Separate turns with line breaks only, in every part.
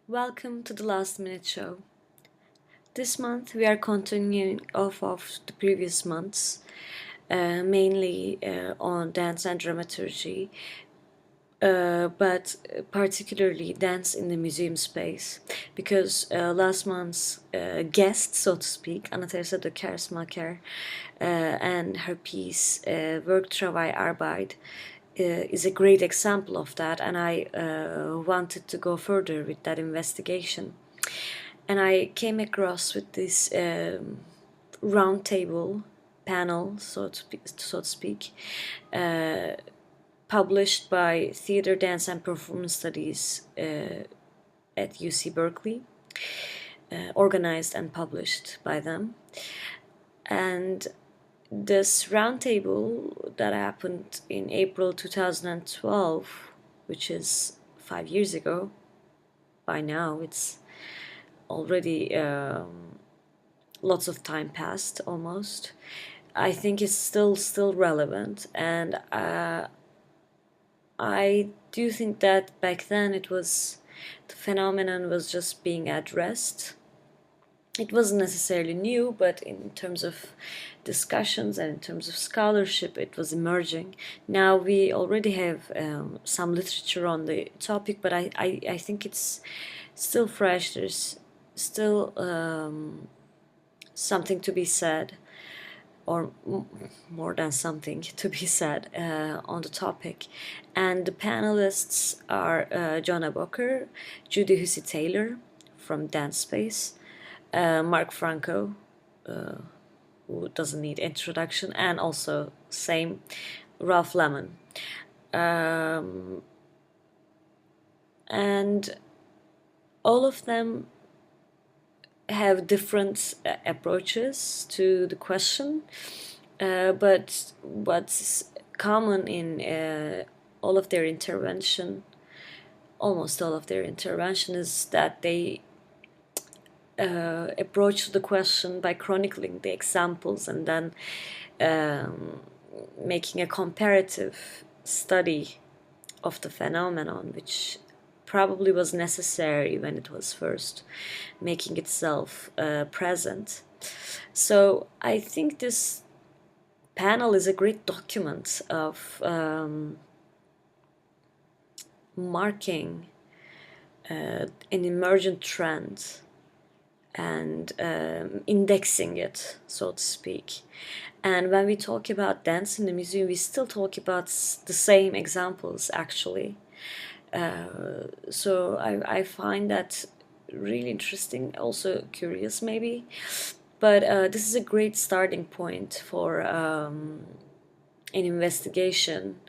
Welcome to the Last Minute Show. This month we are continuing off of the previous months, mainly on dance and dramaturgy, but particularly dance in the museum space, because last month's guest, so to speak, Anna Teresa de Kersmaker, and her piece Work, Travail, Arbeit, is a great example of that, and I wanted to go further with that investigation. And I came across with this roundtable panel, so to speak, published by Theater, Dance and Performance Studies at UC Berkeley, organized and published by them. And this roundtable that happened in April 2012, which is 5 years ago, by now it's already lots of time passed almost. I think it's still relevant, and I do think that back then the phenomenon was just being addressed. It wasn't necessarily new, but in terms of discussions and in terms of scholarship, it was emerging. Now we already have some literature on the topic, but I think it's still fresh. There's still something to be said, or more than something to be said on the topic. And the panelists are Joanna Boker, Judy Hussey Taylor from Dance Space, Mark Franco, who doesn't need introduction, and also same Ralph Lemon. And all of them have different approaches to the question, but what's common in all of their intervention, almost all of their intervention, is that they approach the question by chronicling the examples and then making a comparative study of the phenomenon, which probably was necessary when it was first making itself present. So I think this panel is a great document of marking an emergent trend and indexing it, so to speak. And when we talk about dance in the museum, we still talk about the same examples, actually. So I find that really interesting, also curious maybe. But this is a great starting point for an investigation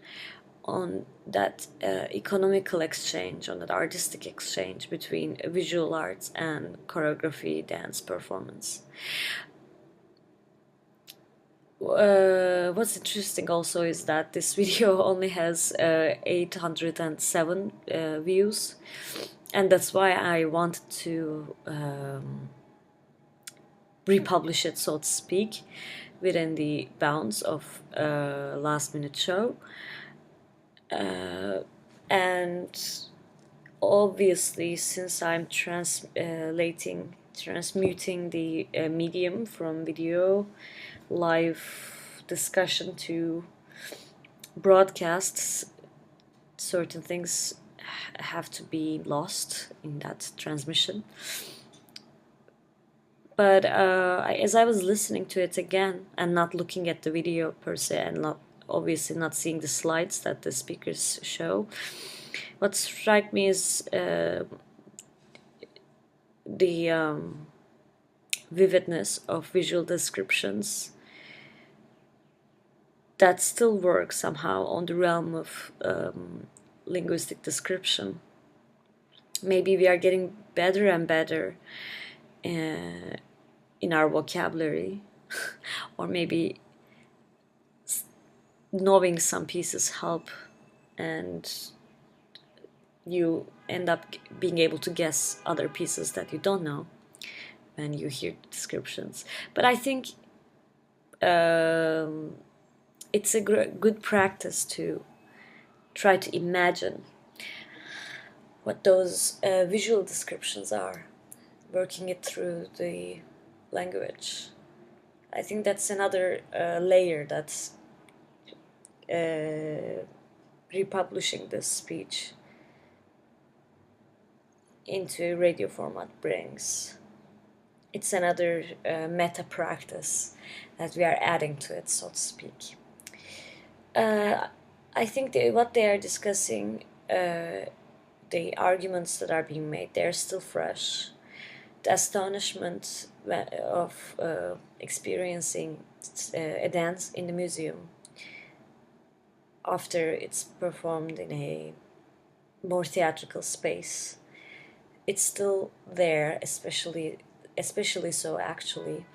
on that economical exchange, on that artistic exchange between visual arts and choreography, dance, performance. What's interesting also is that this video only has 807 views, and that's why I wanted to republish it, so to speak, within the bounds of Last Minute Show. And obviously, since I'm transmuting the medium from video live discussion to broadcasts, certain things have to be lost in that transmission. But as I was listening to it again and not looking at the video per se, and obviously not seeing the slides that the speakers show, what struck me is the vividness of visual descriptions that still work somehow on the realm of linguistic description. Maybe we are getting better and better in our vocabulary, or maybe knowing some pieces help, and you end up being able to guess other pieces that you don't know when you hear descriptions. But I think it's a good practice to try to imagine what those visual descriptions are, working it through the language. I think that's another layer that's republishing this speech into radio format brings. It's another meta practice that we are adding to it, so to speak. I think what they are discussing, the arguments that are being made, they're still fresh. The astonishment of experiencing a dance in the museum after it's performed in a more theatrical space, it's still there, especially so actually.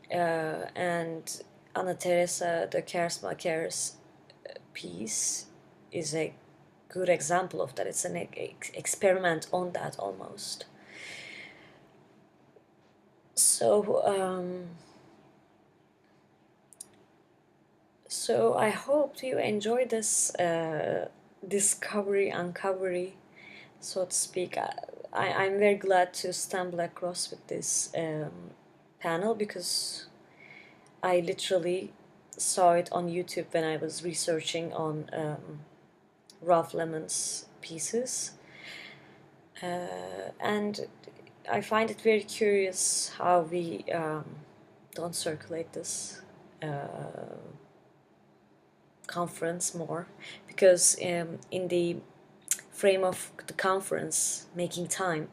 And Anna Teresa de Kersmaker's piece is a good example of that. It's an experiment on that almost. So so I hope you enjoy this uncovery, so to speak. I'm very glad to stumble across with this panel, because I literally saw it on YouTube when I was researching on Ralph Lemon's pieces, and I find it very curious how we don't circulate this conference more, because in the frame of the conference, Making Time,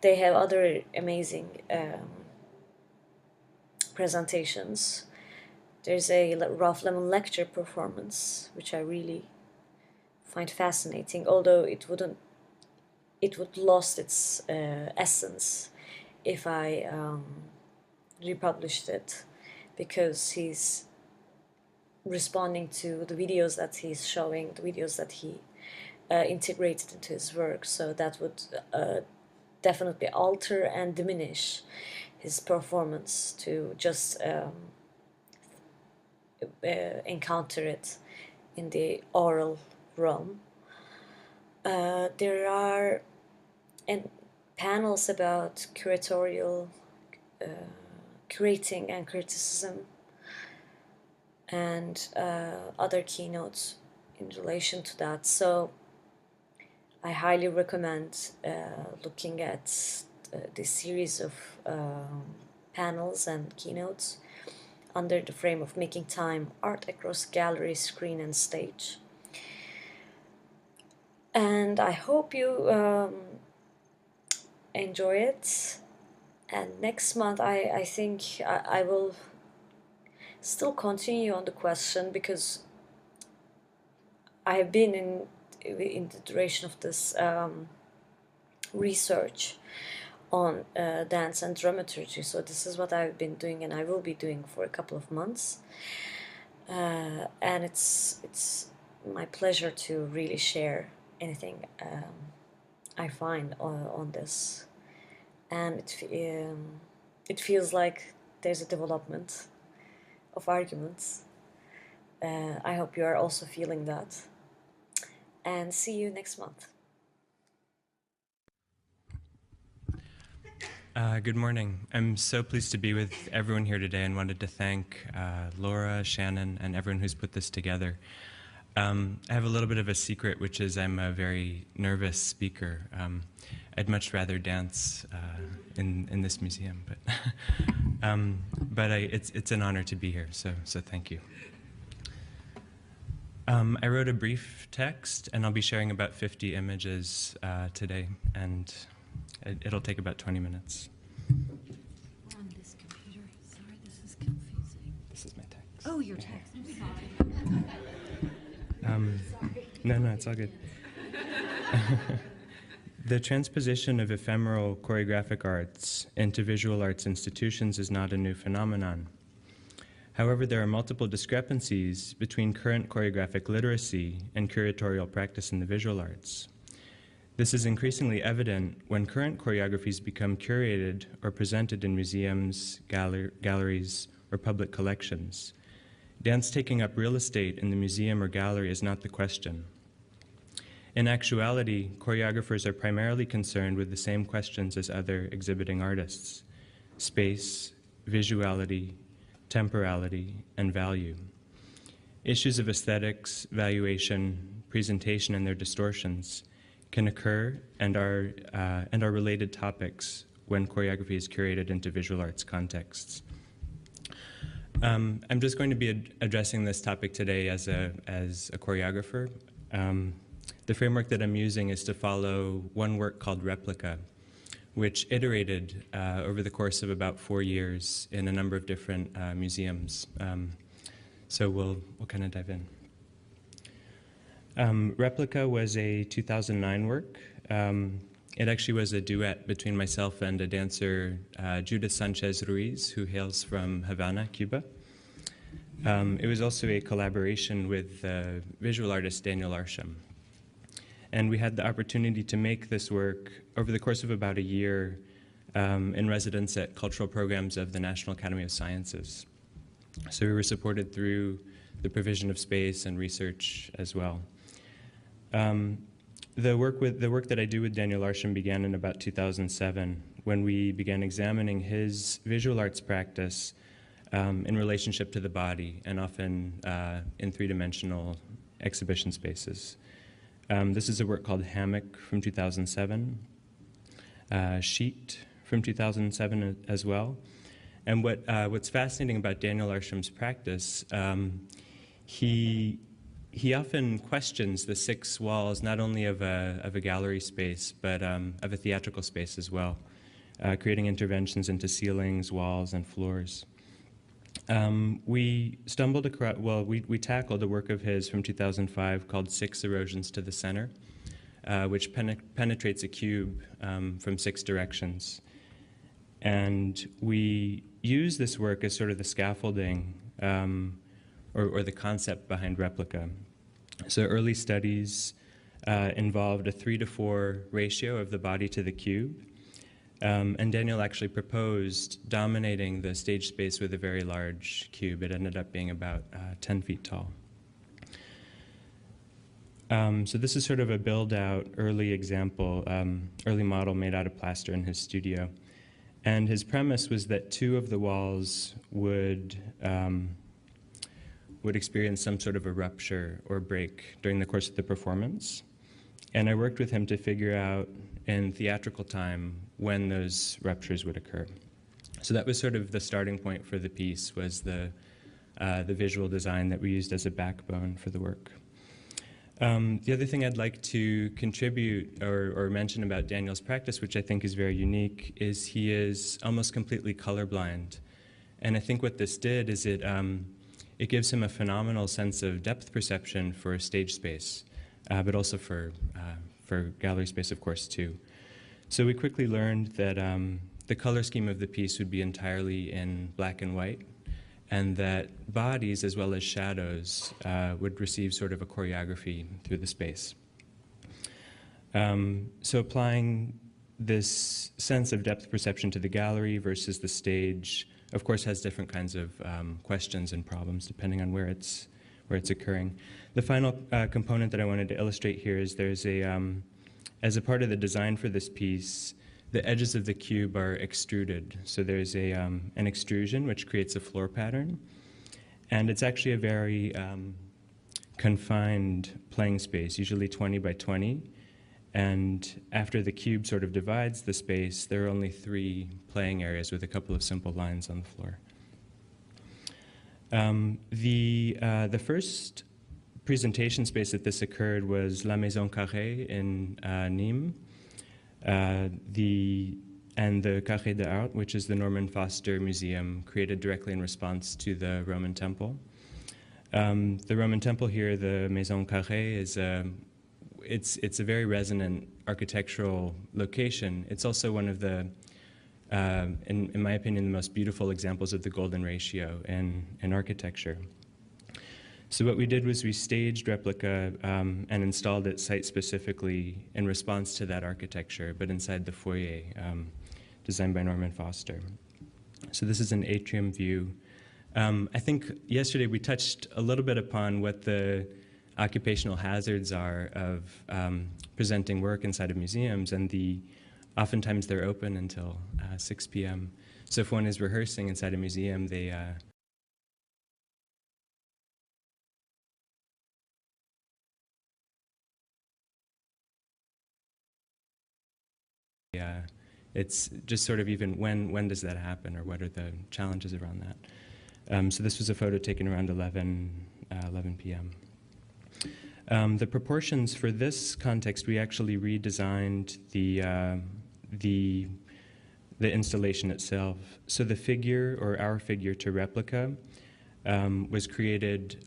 they have other amazing presentations. There's a Ralph Lemon lecture performance, which I really find fascinating, although it would lost its essence if I republished it, because he's responding to the videos that he's showing, the videos that he integrated into his work, so that would definitely alter and diminish his performance to just encounter it in the oral realm. There are panels about curatorial curating and criticism, and other keynotes in relation to that. So I highly recommend looking at this series of panels and keynotes under the frame of Making Time: Art Across Gallery, Screen and Stage. And I hope you enjoy it. And next month I think I will still continue on the question, because I have been in the duration of this research on dance and dramaturgy. So this is what I've been doing, and I will be doing for a couple of months. And it's my pleasure to really share anything I find on this, and it feels like there's a development of arguments. I hope you are also feeling that, and see you next month.
Good morning. I'm so pleased to be with everyone here today, and wanted to thank Laura, Shannon, and everyone who's put this together. I have a little bit of a secret, which is I'm a very nervous speaker. I'd much rather dance in this museum, but it's an honor to be here, so thank you. I wrote a brief text, and I'll be sharing about 50 images today, and it'll take about 20 minutes.
On this computer. Sorry, this is confusing.
This is my text.
Oh, your text. I'm sorry.
No, it's all good. The transposition of ephemeral choreographic arts into visual arts institutions is not a new phenomenon. However, there are multiple discrepancies between current choreographic literacy and curatorial practice in the visual arts. This is increasingly evident when current choreographies become curated or presented in museums, galleries, or public collections. Dance taking up real estate in the museum or gallery is not the question. In actuality, choreographers are primarily concerned with the same questions as other exhibiting artists: space, visuality, temporality, and value. Issues of aesthetics, valuation, presentation, and their distortions can occur and are related topics when choreography is curated into visual arts contexts. I'm just going to be addressing this topic today as a choreographer. The framework that I'm using is to follow one work called Replica, which iterated over the course of about 4 years in a number of different museums. So we'll kind of dive in. Replica was a 2009 work. It actually was a duet between myself and a dancer, Judith Sanchez Ruiz, who hails from Havana, Cuba. It was also a collaboration with visual artist Daniel Arsham. And we had the opportunity to make this work over the course of about a year in residence at cultural programs of the National Academy of Sciences. So we were supported through the provision of space and research as well. The work that I do with Daniel Arsham began in about 2007 when we began examining his visual arts practice in relationship to the body and often in three-dimensional exhibition spaces. This is a work called Hammock from 2007, Sheet from 2007 as well. And what's fascinating about Daniel Arsham's practice, he often questions the 6 walls, not only of a gallery space, but of a theatrical space as well, creating interventions into ceilings, walls, and floors. We stumbled across, we tackled a work of his from 2005 called 6 Erosions to the Center, which penetrates a cube from 6 directions. And we use this work as sort of the scaffolding or the concept behind Replica. So early studies involved a 3-to-4 ratio of the body to the cube. And Daniel actually proposed dominating the stage space with a very large cube. It ended up being about 10 feet tall. So this is sort of a build-out, early example, early model made out of plaster in his studio. And his premise was that 2 of the walls would experience some sort of a rupture or break during the course of the performance. And I worked with him to figure out in theatrical time when those ruptures would occur. So that was sort of the starting point for the piece, was the visual design that we used as a backbone for the work. The other thing I'd like to contribute or mention about Daniel's practice, which I think is very unique, is he is almost completely colorblind. And I think what this did is it gives him a phenomenal sense of depth perception for stage space, but also for gallery space, of course, too. So we quickly learned that the color scheme of the piece would be entirely in black and white, and that bodies as well as shadows would receive sort of a choreography through the space. So applying this sense of depth perception to the gallery versus the stage, of course, has different kinds of questions and problems depending on where it's occurring. The final component that I wanted to illustrate here is there's as a part of the design for this piece, the edges of the cube are extruded. So there's an extrusion which creates a floor pattern. And it's actually a very confined playing space, usually 20 by 20. And after the cube sort of divides the space, there are only 3 playing areas with a couple of simple lines on the floor. The first presentation space that this occurred was La Maison Carrée in Nîmes, and the Carré d'Art, which is the Norman Foster Museum, created directly in response to the Roman Temple. The Roman Temple here, the Maison Carrée, is it's a very resonant architectural location. It's also one of the, in my opinion, the most beautiful examples of the golden ratio in architecture. So what we did was we staged Replica and installed it site-specifically in response to that architecture, but inside the foyer, designed by Norman Foster. So this is an atrium view. I think yesterday we touched a little bit upon what the occupational hazards are of presenting work inside of museums, and oftentimes they're open until 6 p.m. So if one is rehearsing inside a museum, it's just sort of even when does that happen, or what are the challenges around that? So this was a photo taken around 11 p.m. The proportions for this context, we actually redesigned the installation itself. So the figure, or our figure to replica, was created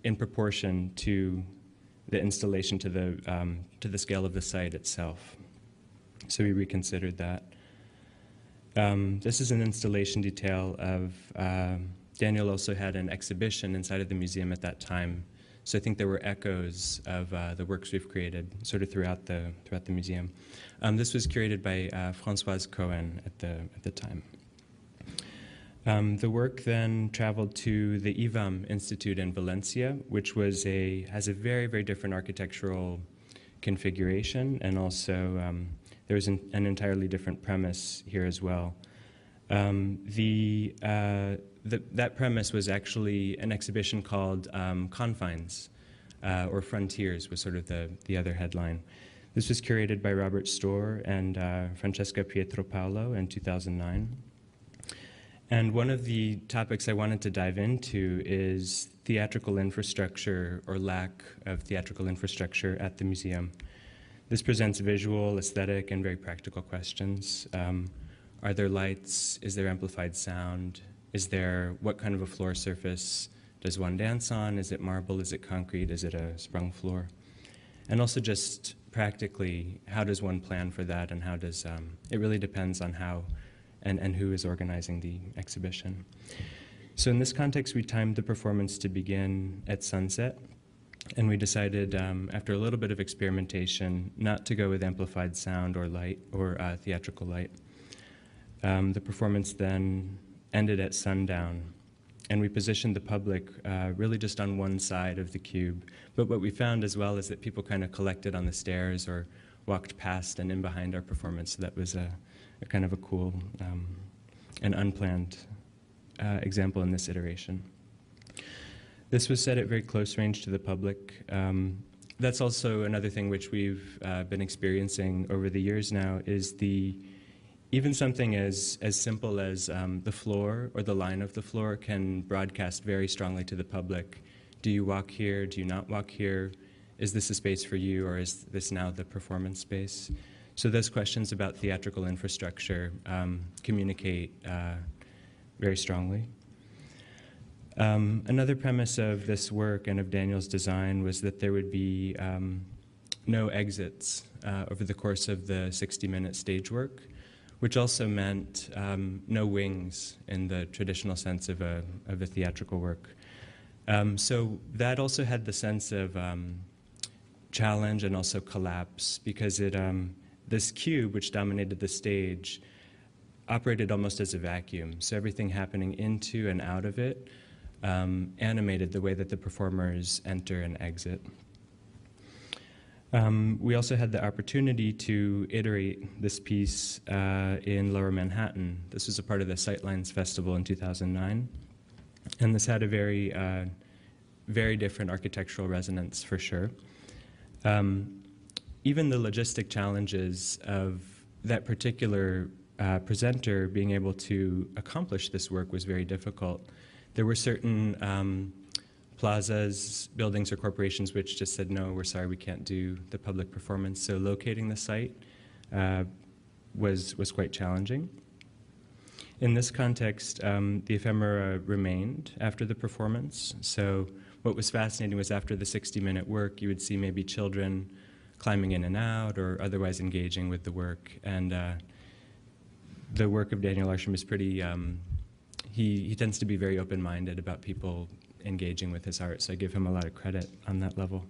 in proportion to the installation to the scale of the site itself. So we reconsidered that. This is an installation detail of, Daniel also had an exhibition inside of the museum at that time. So I think there were echoes of the works we've created sort of throughout the museum. This was curated by Françoise Cohen at the time. The work then traveled to the IVAM Institute in Valencia, which has a very, very different architectural configuration, and also there was an entirely different premise here as well. That premise was actually an exhibition called Confines, or Frontiers was sort of the other headline. This was curated by Robert Storr and Francesca Pietropaulo in 2009. And one of the topics I wanted to dive into is theatrical infrastructure, or lack of theatrical infrastructure at the museum. This presents visual, aesthetic, and very practical questions. Are there lights? Is there amplified sound? What kind of a floor surface does one dance on? Is it marble? Is it concrete? Is it a sprung floor? And also just practically, how does one plan for that, and how does, it really depends on how and who is organizing the exhibition. So in this context, we timed the performance to begin at sunset, and we decided, after a little bit of experimentation, not to go with amplified sound or light, or theatrical light. The performance then ended at sundown, and we positioned the public really just on one side of the cube. But what we found as well is that people kind of collected on the stairs or walked past and in behind our performance. So that was a kind of a cool and unplanned example in this iteration. This was set at very close range to the public. That's also another thing which we've been experiencing over the years now, is even something as simple as the floor or the line of the floor can broadcast very strongly to the public. Do you walk here? Do you not walk here? Is this a space for you, or is this now the performance space? So those questions about theatrical infrastructure communicate very strongly. Another premise of this work and of Daniel's design was that there would be no exits over the course of the 60-minute stage work, which also meant no wings in the traditional sense of a theatrical work. So that also had the sense of challenge and also collapse, because this cube, which dominated the stage, operated almost as a vacuum. So everything happening into and out of it animated the way that the performers enter and exit. We also had the opportunity to iterate this piece in Lower Manhattan. This was a part of the Sightlines Festival in 2009. And this had a very, very different architectural resonance, for sure. Even the logistic challenges of that particular presenter being able to accomplish this work was very difficult. There were certain plazas, buildings, or corporations which just said, no, we're sorry, we can't do the public performance. So locating the site was quite challenging. In this context, the ephemera remained after the performance. So what was fascinating was, after the 60-minute work, you would see maybe children climbing in and out or otherwise engaging with the work. And the work of Daniel Arsham is pretty, he tends to be very open-minded about people engaging with his art, so I give him a lot of credit on that level.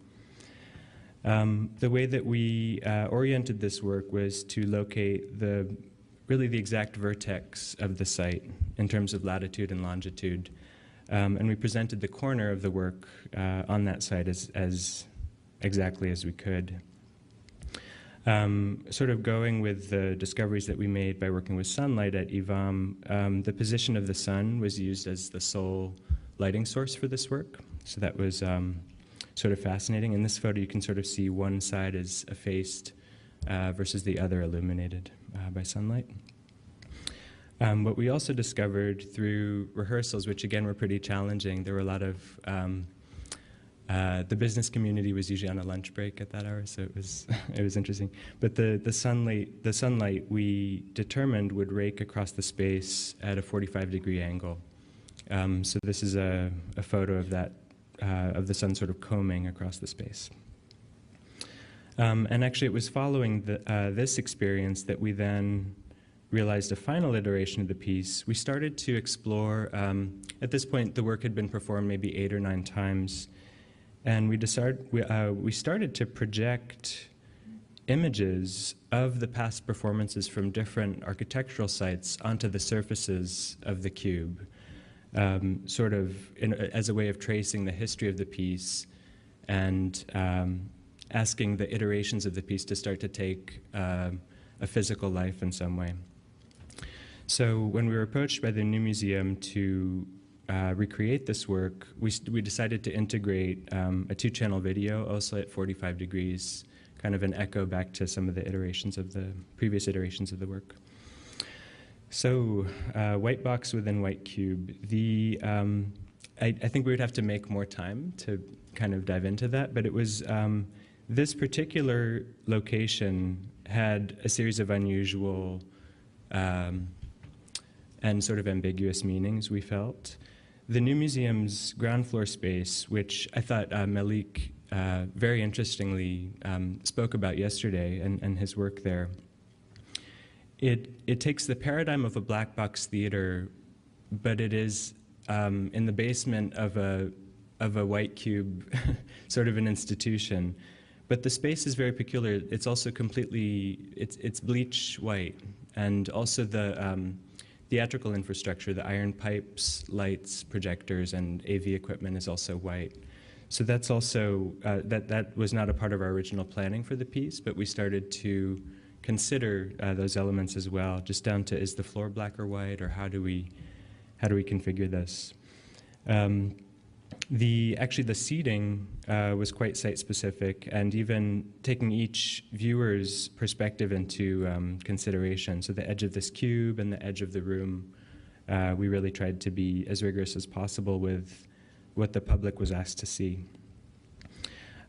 The way that we oriented this work was to locate really the exact vertex of the site in terms of latitude and longitude. And we presented the corner of the work on that site as exactly as we could. Sort of going with the discoveries that we made by working with sunlight at IVAM, the position of the sun was used as the sole lighting source for this work. So that was sort of fascinating. In this photo, you can sort of see one side is effaced versus the other illuminated by sunlight. What we also discovered through rehearsals, which again were pretty challenging, there were a lot of, the business community was usually on a lunch break at that hour, so it was it was interesting. But the sunlight we determined would rake across the space at a 45-degree angle. So this is a photo of that, of the sun sort of combing across the space. And actually it was following this experience that we then realized a final iteration of the piece. We started to explore, at this point the work had been performed maybe 8 or 9 times, and we started to project images of the past performances from different architectural sites onto the surfaces of the cube, sort of as a way of tracing the history of the piece and asking the iterations of the piece to start to take a physical life in some way. So when we were approached by the New Museum to recreate this work, we decided to integrate a 2-channel video, also at 45 degrees, kind of an echo back to some of the iterations of the previous iterations of the work. So white box within white cube. I think we would have to make more time to kind of dive into that, but it was this particular location had a series of unusual and sort of ambiguous meanings, we felt. The New Museum's ground floor space, which I thought Malik very interestingly spoke about yesterday and his work there, it takes the paradigm of a black box theater, but it is in the basement of a white cube, sort of an institution. But the space is very peculiar. It's also completely, it's bleach white, and also the theatrical infrastructure, the iron pipes, lights, projectors, and AV equipment is also white. So that's also, that was not a part of our original planning for the piece, but we started to consider those elements as well, just down to, is the floor black or white, or how do we configure this? Actually the seating was quite site-specific, and even taking each viewer's perspective into consideration. So the edge of this cube and the edge of the room, we really tried to be as rigorous as possible with what the public was asked to see.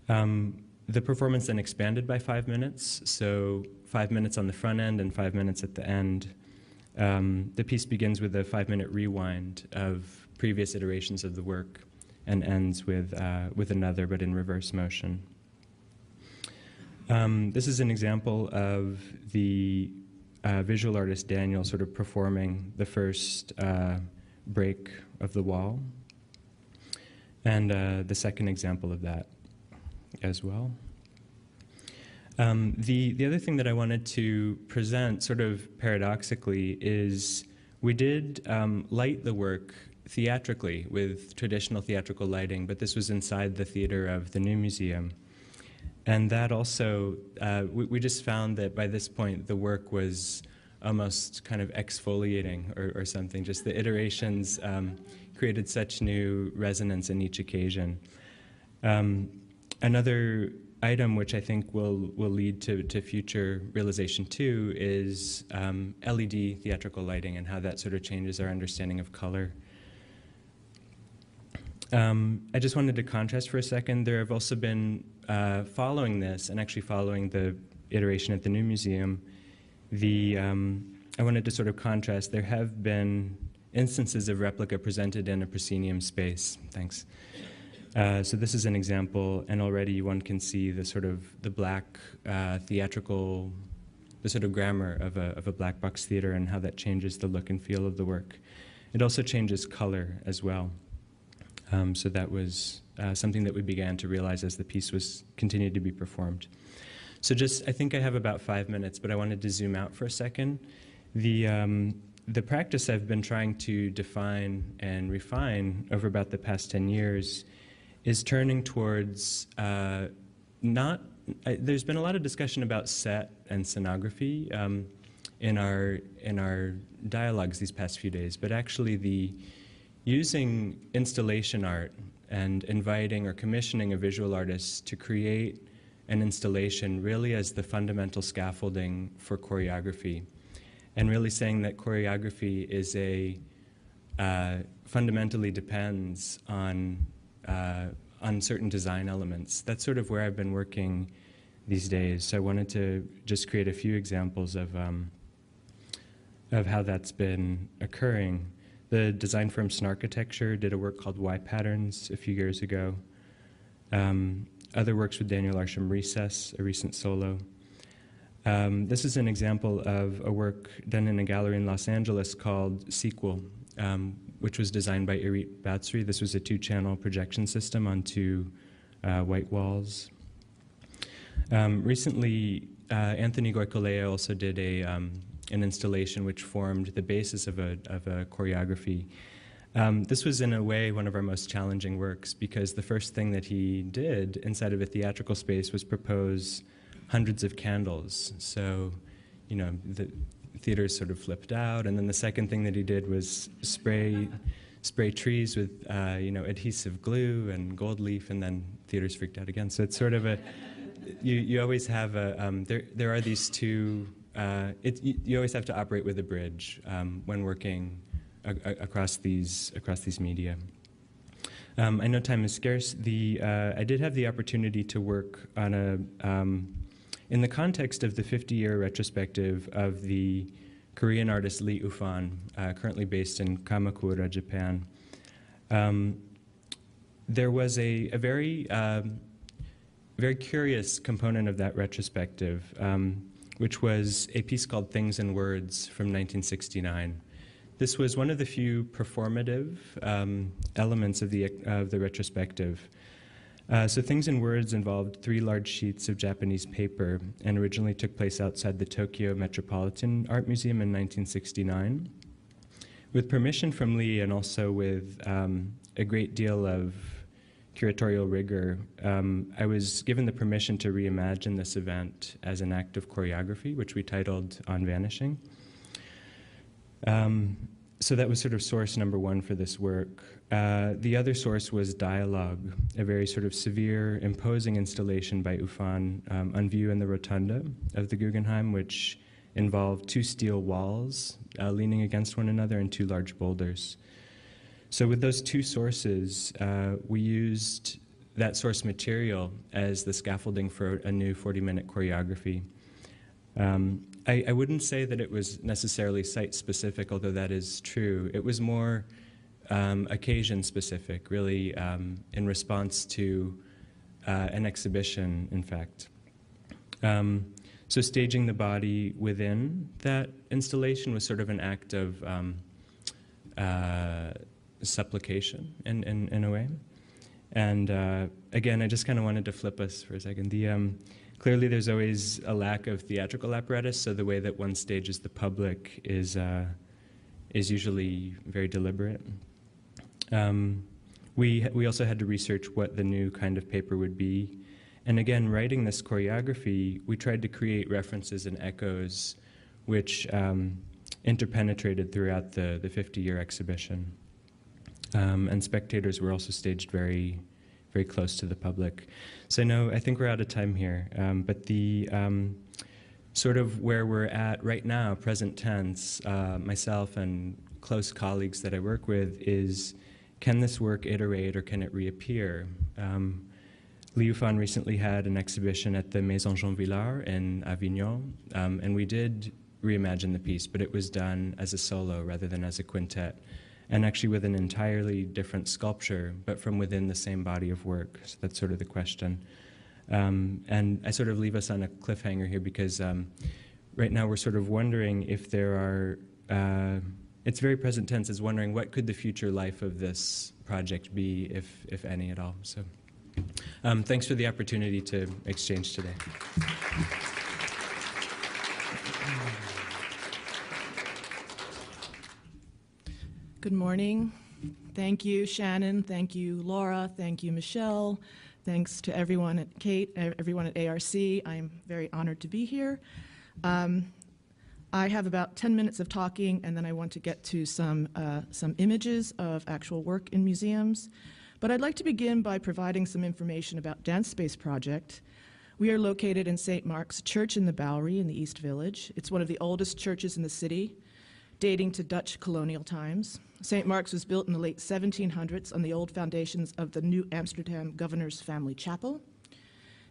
The performance then expanded by 5 minutes, so 5 minutes on the front end and 5 minutes at the end. The piece begins with a 5-minute rewind of previous iterations of the work, and ends with another, but in reverse motion. This is an example of the visual artist Daniel sort of performing the first break of the wall, and the second example of that as well. The other thing that I wanted to present, sort of paradoxically, is we did light the work theatrically with traditional theatrical lighting, but this was inside the theater of the New Museum. And that also, we just found that by this point the work was almost kind of exfoliating or something. Just the iterations created such new resonance in each occasion. Another item which I think will lead to future realization too is LED theatrical lighting and how that sort of changes our understanding of color. I just wanted to contrast for a second. There have also been, following this, and actually following the iteration at the New Museum, I wanted to sort of contrast. There have been instances of replica presented in a proscenium space. Thanks. So this is an example, and already one can see the sort of the black theatrical, the sort of grammar of a black box theater and how that changes the look and feel of the work. It also changes color as well. So that was something that we began to realize as the piece was continued to be performed. So I think I have about 5 minutes, but I wanted to zoom out for a second. The the practice I've been trying to define and refine over about the past 10 years is turning towards there's been a lot of discussion about set and scenography in our dialogues these past few days, but actually using installation art and inviting or commissioning a visual artist to create an installation really as the fundamental scaffolding for choreography, and really saying that choreography is fundamentally depends on certain design elements. That's sort of where I've been working these days. So I wanted to just create a few examples of how that's been occurring. The design firm Snarchitecture did a work called Y Patterns a few years ago. Other works with Daniel Arsham, Recess, a recent solo. This is an example of a work done in a gallery in Los Angeles called Sequel, which was designed by Irit Batsri. This was a 2-channel projection system onto white walls. Recently, Anthony Goicolea also did an installation which formed the basis of a choreography. This was, in a way, one of our most challenging works, because the first thing that he did inside of a theatrical space was propose hundreds of candles. So, the theaters sort of flipped out, and then the second thing that he did was spray trees with adhesive glue and gold leaf, and then theaters freaked out again. So it's sort of you always have there are these two. You always have to operate with a bridge when working across these media. I know time is scarce. I did have the opportunity to work on in the context of the 50-year retrospective of the Korean artist Lee Ufan, currently based in Kamakura, Japan. There was a very curious component of that retrospective, which was a piece called Things and Words from 1969. This was one of the few performative elements of the retrospective. So Things and Words involved 3 large sheets of Japanese paper and originally took place outside the Tokyo Metropolitan Art Museum in 1969. With permission from Lee, and also with a great deal of curatorial rigor, I was given the permission to reimagine this event as an act of choreography, which we titled On Vanishing. So that was sort of source number 1 for this work. The other source was Dialogue, a very sort of severe, imposing installation by Ufan on view in the rotunda of the Guggenheim, which involved 2 steel walls leaning against one another and 2 large boulders. So with those 2 sources, we used that source material as the scaffolding for a new 40-minute choreography. I wouldn't say that it was necessarily site-specific, although that is true. It was more occasion-specific, really, in response to an exhibition, in fact. So staging the body within that installation was sort of an act of supplication, in a way. And again, I just kind of wanted to flip us for a second. Clearly, there's always a lack of theatrical apparatus, so the way that one stages the public is usually very deliberate. We also had to research what the new kind of paper would be. And again, writing this choreography, we tried to create references and echoes which interpenetrated throughout the 50-year exhibition. And spectators were also staged very, very close to the public. So I think we're out of time here. But the sort of where we're at right now, present tense, myself and close colleagues that I work with, is can this work iterate or can it reappear? Lee Ufan recently had an exhibition at the Maison Jean Villard in Avignon, and we did reimagine the piece, but it was done as a solo rather than as a quintet, and actually with an entirely different sculpture, but from within the same body of work. So that's sort of the question. And I sort of leave us on a cliffhanger here because right now we're sort of wondering if there are, it's very present tense, is wondering what could the future life of this project be, if any at all. So thanks for the opportunity to exchange today.
Good morning. Thank you, Shannon. Thank you, Laura. Thank you, Michelle. Thanks to everyone at Kate, everyone at ARC. I'm very honored to be here. I have about 10 minutes of talking, and then I want to get to some images of actual work in museums. But I'd like to begin by providing some information about Dance Space Project. We are located in St. Mark's Church in the Bowery in the East Village. It's one of the oldest churches in the city, dating to Dutch colonial times. St. Mark's was built in the late 1700s on the old foundations of the New Amsterdam Governor's Family Chapel.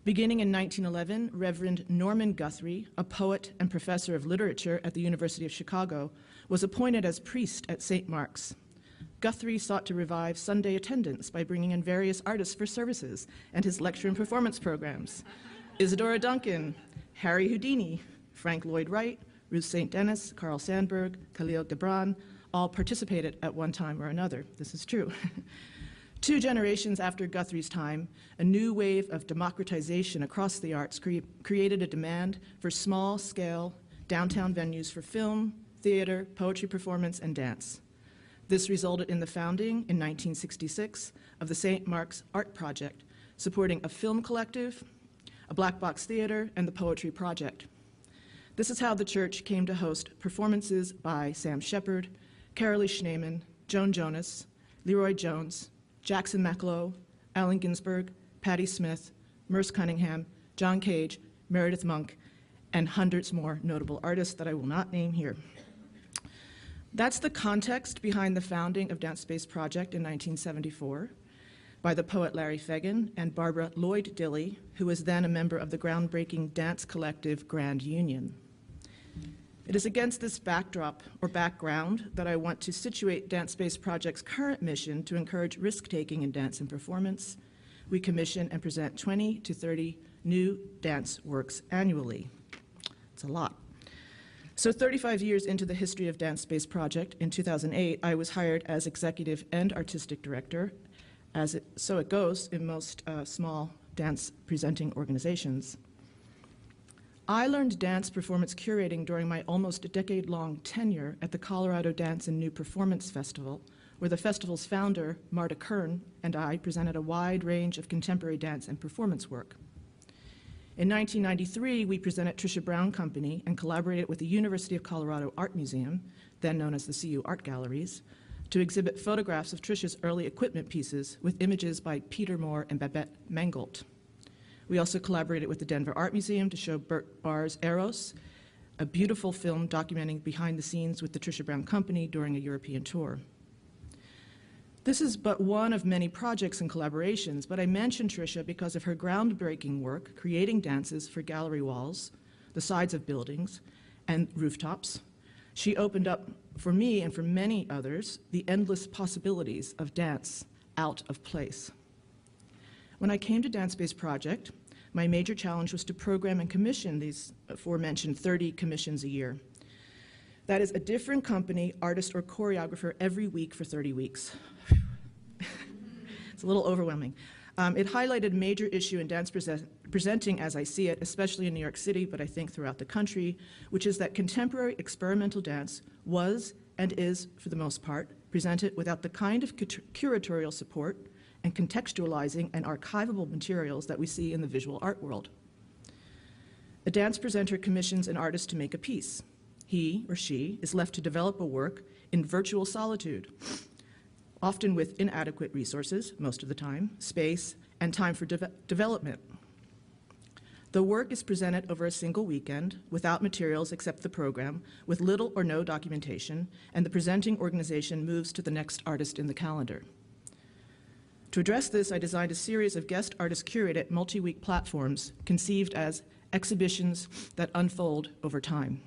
Beginning in 1911, Reverend Norman Guthrie, a poet and professor of literature at the University of Chicago, was appointed as priest at St. Mark's. Guthrie sought to revive Sunday attendance by bringing in various artists for services and his lecture and performance programs. Isadora Duncan, Harry Houdini, Frank Lloyd Wright, Ruth St. Denis, Carl Sandburg, Khalil Gibran all participated at one time or another. This is true. 2 generations after Guthrie's time, a new wave of democratization across the arts created a demand for small-scale downtown venues for film, theater, poetry performance, and dance. This resulted in the founding in 1966 of the St. Mark's Art Project, supporting a film collective, a black box theater, and the Poetry Project. This is how the church came to host performances by Sam Shepard, Carolee Schneemann, Joan Jonas, Leroy Jones, Jackson Maclow, Allen Ginsberg, Patti Smith, Merce Cunningham, John Cage, Meredith Monk, and hundreds more notable artists that I will not name here. That's the context behind the founding of Dance Space Project in 1974 by the poet Larry Fegan and Barbara Lloyd Dilley, who was then a member of the groundbreaking dance collective Grand Union. It is against this backdrop or background that I want to situate Dance Space Project's current mission to encourage risk-taking in dance and performance. We commission and present 20 to 30 new dance works annually. It's a lot. So 35 years into the history of Dance Space Project, in 2008, I was hired as executive and artistic director, so it goes in most small dance presenting organizations. I learned dance performance curating during my almost decade-long tenure at the Colorado Dance and New Performance Festival, where the festival's founder, Marta Kern, and I presented a wide range of contemporary dance and performance work. In 1993, we presented Trisha Brown Company and collaborated with the University of Colorado Art Museum, then known as the CU Art Galleries, to exhibit photographs of Trisha's early equipment pieces with images by Peter Moore and Babette Mangolt. We also collaborated with the Denver Art Museum to show Burt Barr's Eros, a beautiful film documenting behind the scenes with the Trisha Brown Company during a European tour. This is but one of many projects and collaborations, but I mention Trisha because of her groundbreaking work creating dances for gallery walls, the sides of buildings, and rooftops. She opened up, for me and for many others, the endless possibilities of dance out of place. When I came to Dance Space Project, my major challenge was to program and commission these aforementioned 30 commissions a year. That is a different company, artist, or choreographer every week for 30 weeks. It's a little overwhelming. It highlighted a major issue in dance presenting as I see it, especially in New York City, but I think throughout the country, which is that contemporary experimental dance was and is, for the most part, presented without the kind of curatorial support and contextualizing and archivable materials that we see in the visual art world. A dance presenter commissions an artist to make a piece. He or she is left to develop a work in virtual solitude, often with inadequate resources, most of the time, space, and time for development. The work is presented over a single weekend, without materials except the program, with little or no documentation, and the presenting organization moves to the next artist in the calendar. To address this, I designed a series of guest artist-curated multi-week platforms conceived as exhibitions that unfold over time.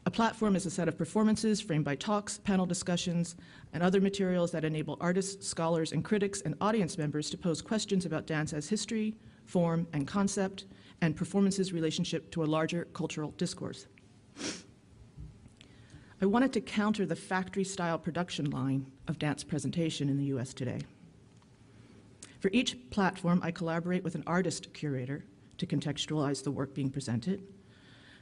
A platform is a set of performances framed by talks, panel discussions, and other materials that enable artists, scholars, and critics and audience members to pose questions about dance as history, form, and concept, and performance's relationship to a larger cultural discourse. I wanted to counter the factory-style production line of dance presentation in the US today. For each platform, I collaborate with an artist curator to contextualize the work being presented.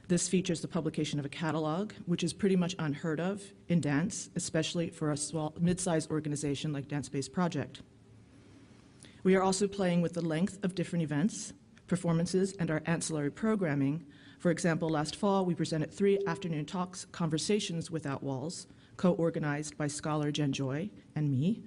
This features the publication of a catalog, which is pretty much unheard of in dance, especially for a small, mid-sized organization like Dance Space Project. We are also playing with the length of different events, performances, and our ancillary programming. For example, last fall, we presented 3 afternoon talks, Conversations Without Walls, co-organized by scholar Jen Joy and me.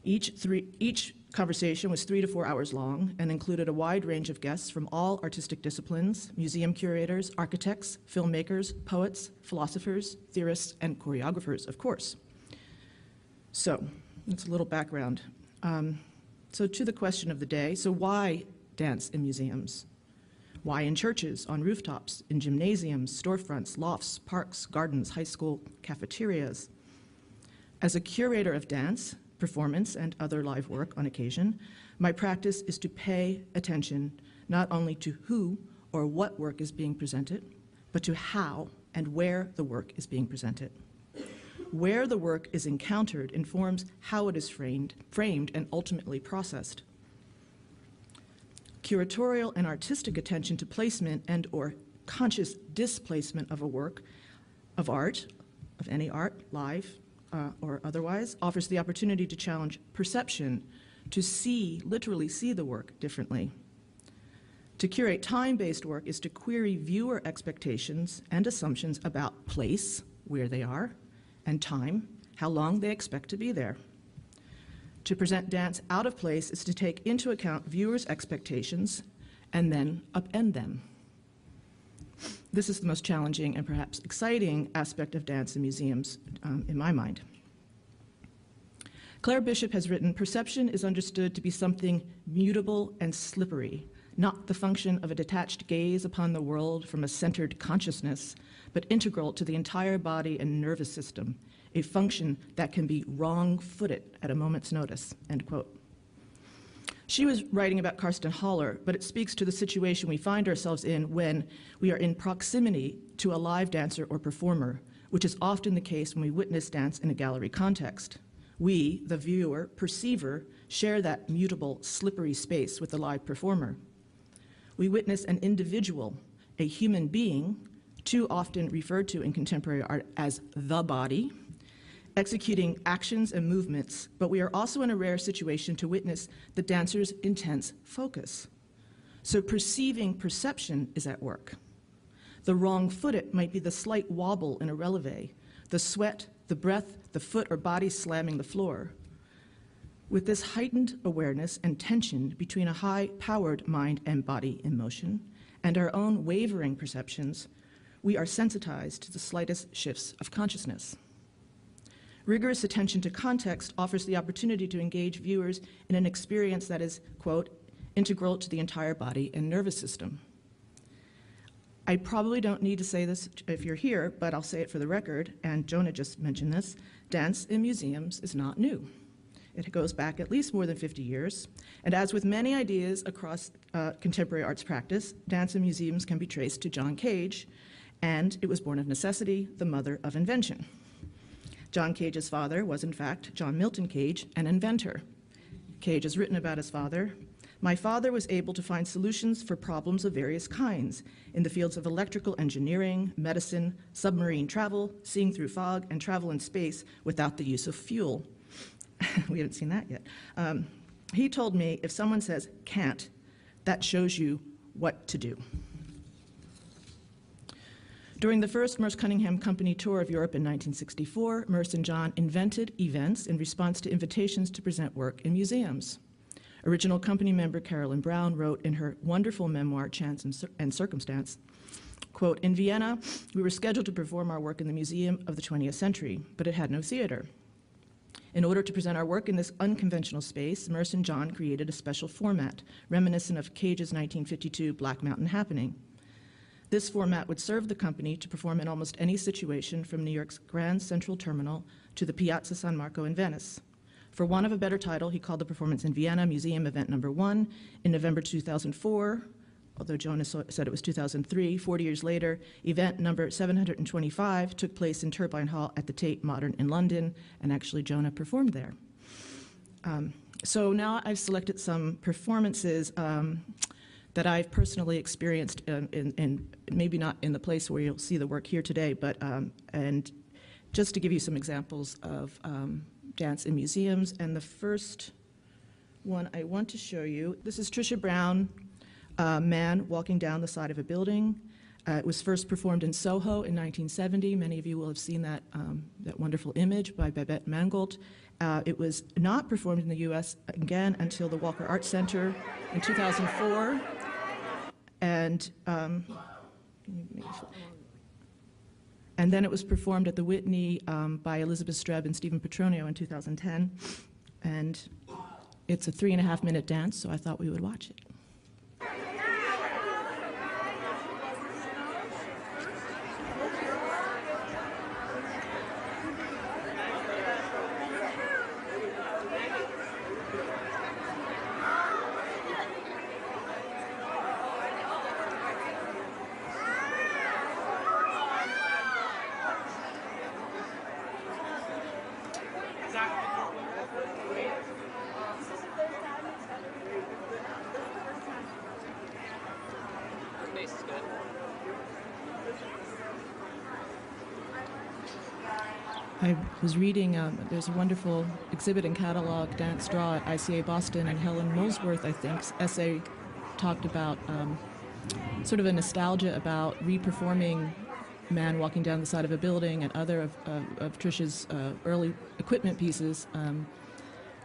Each conversation was 3 to 4 hours long and included a wide range of guests from all artistic disciplines, museum curators, architects, filmmakers, poets, philosophers, theorists, and choreographers, of course. So, that's a little background. So to the question of the day, so why dance in museums? Why in churches, on rooftops, in gymnasiums, storefronts, lofts, parks, gardens, high school cafeterias? As a curator of dance, performance, and other live work on occasion, my practice is to pay attention not only to who or what work is being presented, but to how and where the work is being presented. Where the work is encountered informs how it is framed and ultimately processed. Curatorial and artistic attention to placement and or conscious displacement of a work of art, of any art, live or otherwise, offers the opportunity to challenge perception, to see, literally see the work differently. To curate time-based work is to query viewer expectations and assumptions about place, where they are, and time, how long they expect to be there. To present dance out of place is to take into account viewers' expectations and then upend them. This is the most challenging and perhaps exciting aspect of dance in museums, in my mind. Claire Bishop has written, "Perception is understood to be something mutable and slippery, not the function of a detached gaze upon the world from a centered consciousness, but integral to the entire body and nervous system, a function that can be wrong-footed at a moment's notice," end quote. She was writing about Karsten Haller, but it speaks to the situation we find ourselves in when we are in proximity to a live dancer or performer, which is often the case when we witness dance in a gallery context. We, the viewer, perceiver, share that mutable, slippery space with the live performer. We witness an individual, a human being, too often referred to in contemporary art as the body, executing actions and movements, but we are also in a rare situation to witness the dancer's intense focus. So perceiving perception is at work. The wrong-footed might be the slight wobble in a releve, the sweat, the breath, the foot or body slamming the floor. With this heightened awareness and tension between a high-powered mind and body in motion and our own wavering perceptions, we are sensitized to the slightest shifts of consciousness. Rigorous attention to context offers the opportunity to engage viewers in an experience that is, quote, integral to the entire body and nervous system. I probably don't need to say this if you're here, but I'll say it for the record, and Jonah just mentioned this, dance in museums is not new. It goes back at least more than 50 years, and as with many ideas across contemporary arts practice, dance in museums can be traced to John Cage, and it was born of necessity, the mother of invention. John Cage's father was, in fact, John Milton Cage, an inventor. Cage has written about his father. "My father was able to find solutions for problems of various kinds in the fields of electrical engineering, medicine, submarine travel, seeing through fog, and travel in space without the use of fuel." We haven't seen that yet. He told me, if someone says can't, that shows you what to do. During the first Merce Cunningham Company tour of Europe in 1964, Merce and John invented events in response to invitations to present work in museums. Original company member Carolyn Brown wrote in her wonderful memoir, Chance and Circumstance, quote, "In Vienna, we were scheduled to perform our work in the Museum of the 20th Century, but it had no theater. In order to present our work in this unconventional space, Merce and John created a special format, reminiscent of Cage's 1952 Black Mountain Happening. This format would serve the company to perform in almost any situation from New York's Grand Central Terminal to the Piazza San Marco in Venice. For want of a better title, he called the performance in Vienna Museum Event Number 1 in November 2004, although Jonas said it was 2003. 40 years later, event number 725 took place in Turbine Hall at the Tate Modern in London, and actually Jonah performed there. So now I've selected some performances that I've personally experienced in maybe not in the place where you'll see the work here today, but and just to give you some examples of dance in museums. And the first one I want to show you, this is Trisha Brown, Man Walking Down the Side of a Building. It was first performed in Soho in 1970. Many of you will have seen that, that wonderful image by Babette Mangold. It was not performed in the U.S. again until the Walker Art Center in 2004. And then it was performed at the Whitney by Elizabeth Streb and Stephen Petronio in 2010. And it's a 3.5-minute dance, so I thought we would watch it. I was reading, there's a wonderful exhibit and catalog, Dance Draw at ICA Boston, and Helen Molesworth, I think's essay talked about sort of a nostalgia about reperforming Man Walking Down the Side of a Building and other of Trisha's early equipment pieces.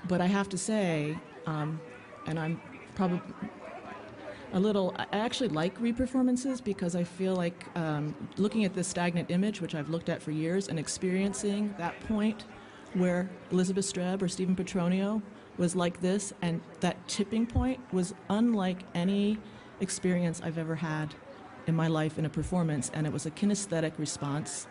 But I have to say, and I'm probably I actually like reperformances because I feel like looking at this stagnant image, which I've looked at for years, and experiencing that point where Elizabeth Streb or Stephen Petronio was like this, and that tipping point was unlike any experience I've ever had in my life in a performance, and it was a kinesthetic response.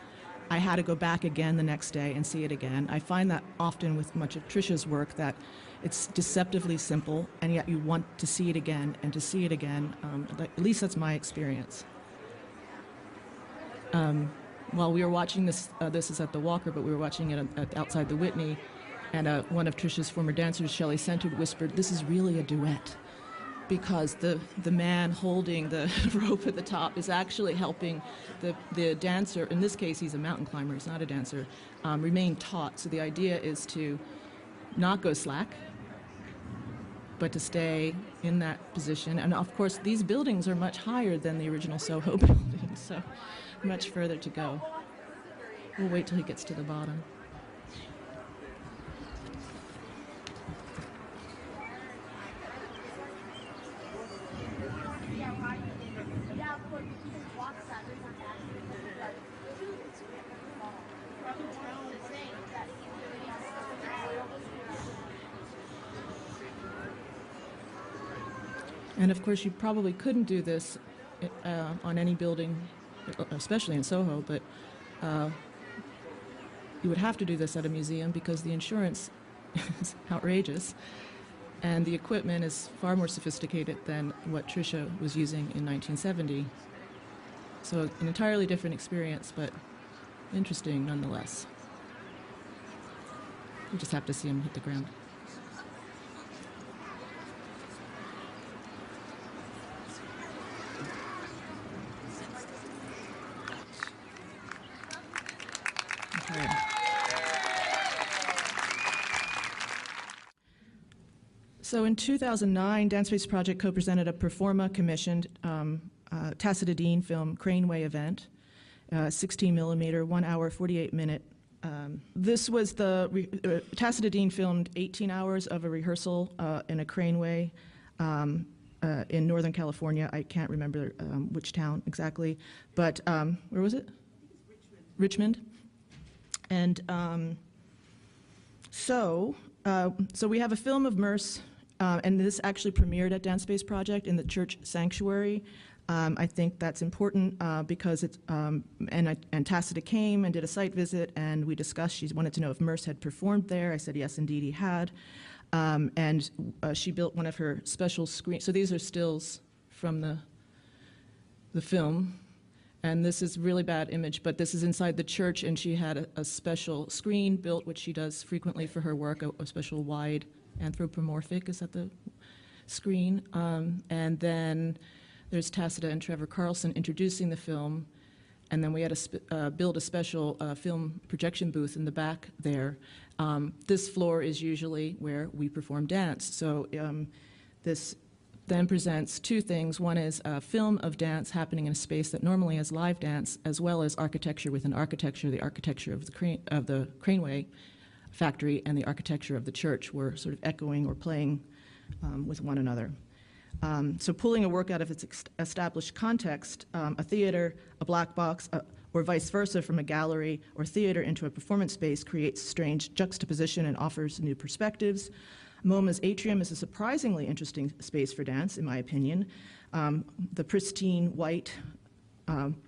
I had to go back again the next day and see it again. I find that often with much of Trisha's work that it's deceptively simple, and yet you want to see it again and to see it again. At least that's my experience. While we were watching this, this is at the Walker, but we were watching it outside the Whitney, and one of Trisha's former dancers, Shelley Centered, whispered, "This is really a duet," because the man holding the rope at the top is actually helping the dancer, in this case he's a mountain climber, he's not a dancer, remain taut. So the idea is to not go slack, but to stay in that position. And of course, these buildings are much higher than the original Soho building, so much further to go. We'll wait till he gets to the bottom. And of course, you probably couldn't do this on any building, especially in Soho, but you would have to do this at a museum because the insurance is outrageous, and the equipment is far more sophisticated than what Trisha was using in 1970. So an entirely different experience, but interesting nonetheless. You just have to see him hit the ground. So in 2009, Dance Space Project co-presented a Performa commissioned Tacita Dean film Craneway event, 16 millimeter, 1 hour, 48 minute. This was the, Tacita Dean filmed 18 hours of a rehearsal in a Craneway in Northern California. I can't remember which town exactly, but where was it? Richmond. And so we have a film of Merce, and this actually premiered at Dance Space Project in the church sanctuary. I think that's important because it's, and Tacita came and did a site visit, and we discussed, she wanted to know if Merce had performed there. I said, yes, indeed he had. And she built one of her special screens. So these are stills from the film. And this is really bad image, but this is inside the church, and she had a special screen built, which she does frequently for her work, a special wide anthropomorphic, is that the? screen, and then there's Tacita and Trevor Carlson introducing the film, and then we had to build a special film projection booth in the back there. This floor is usually where we perform dance, so this then presents two things. One is a film of dance happening in a space that normally has live dance, as well as architecture within architecture. The architecture of the Craneway factory and the architecture of the church were sort of echoing or playing with one another. So pulling a work out of its established context, a theater, a black box, or vice versa from a gallery or theater into a performance space creates strange juxtaposition and offers new perspectives. MoMA's atrium is a surprisingly interesting space for dance, in my opinion. The pristine white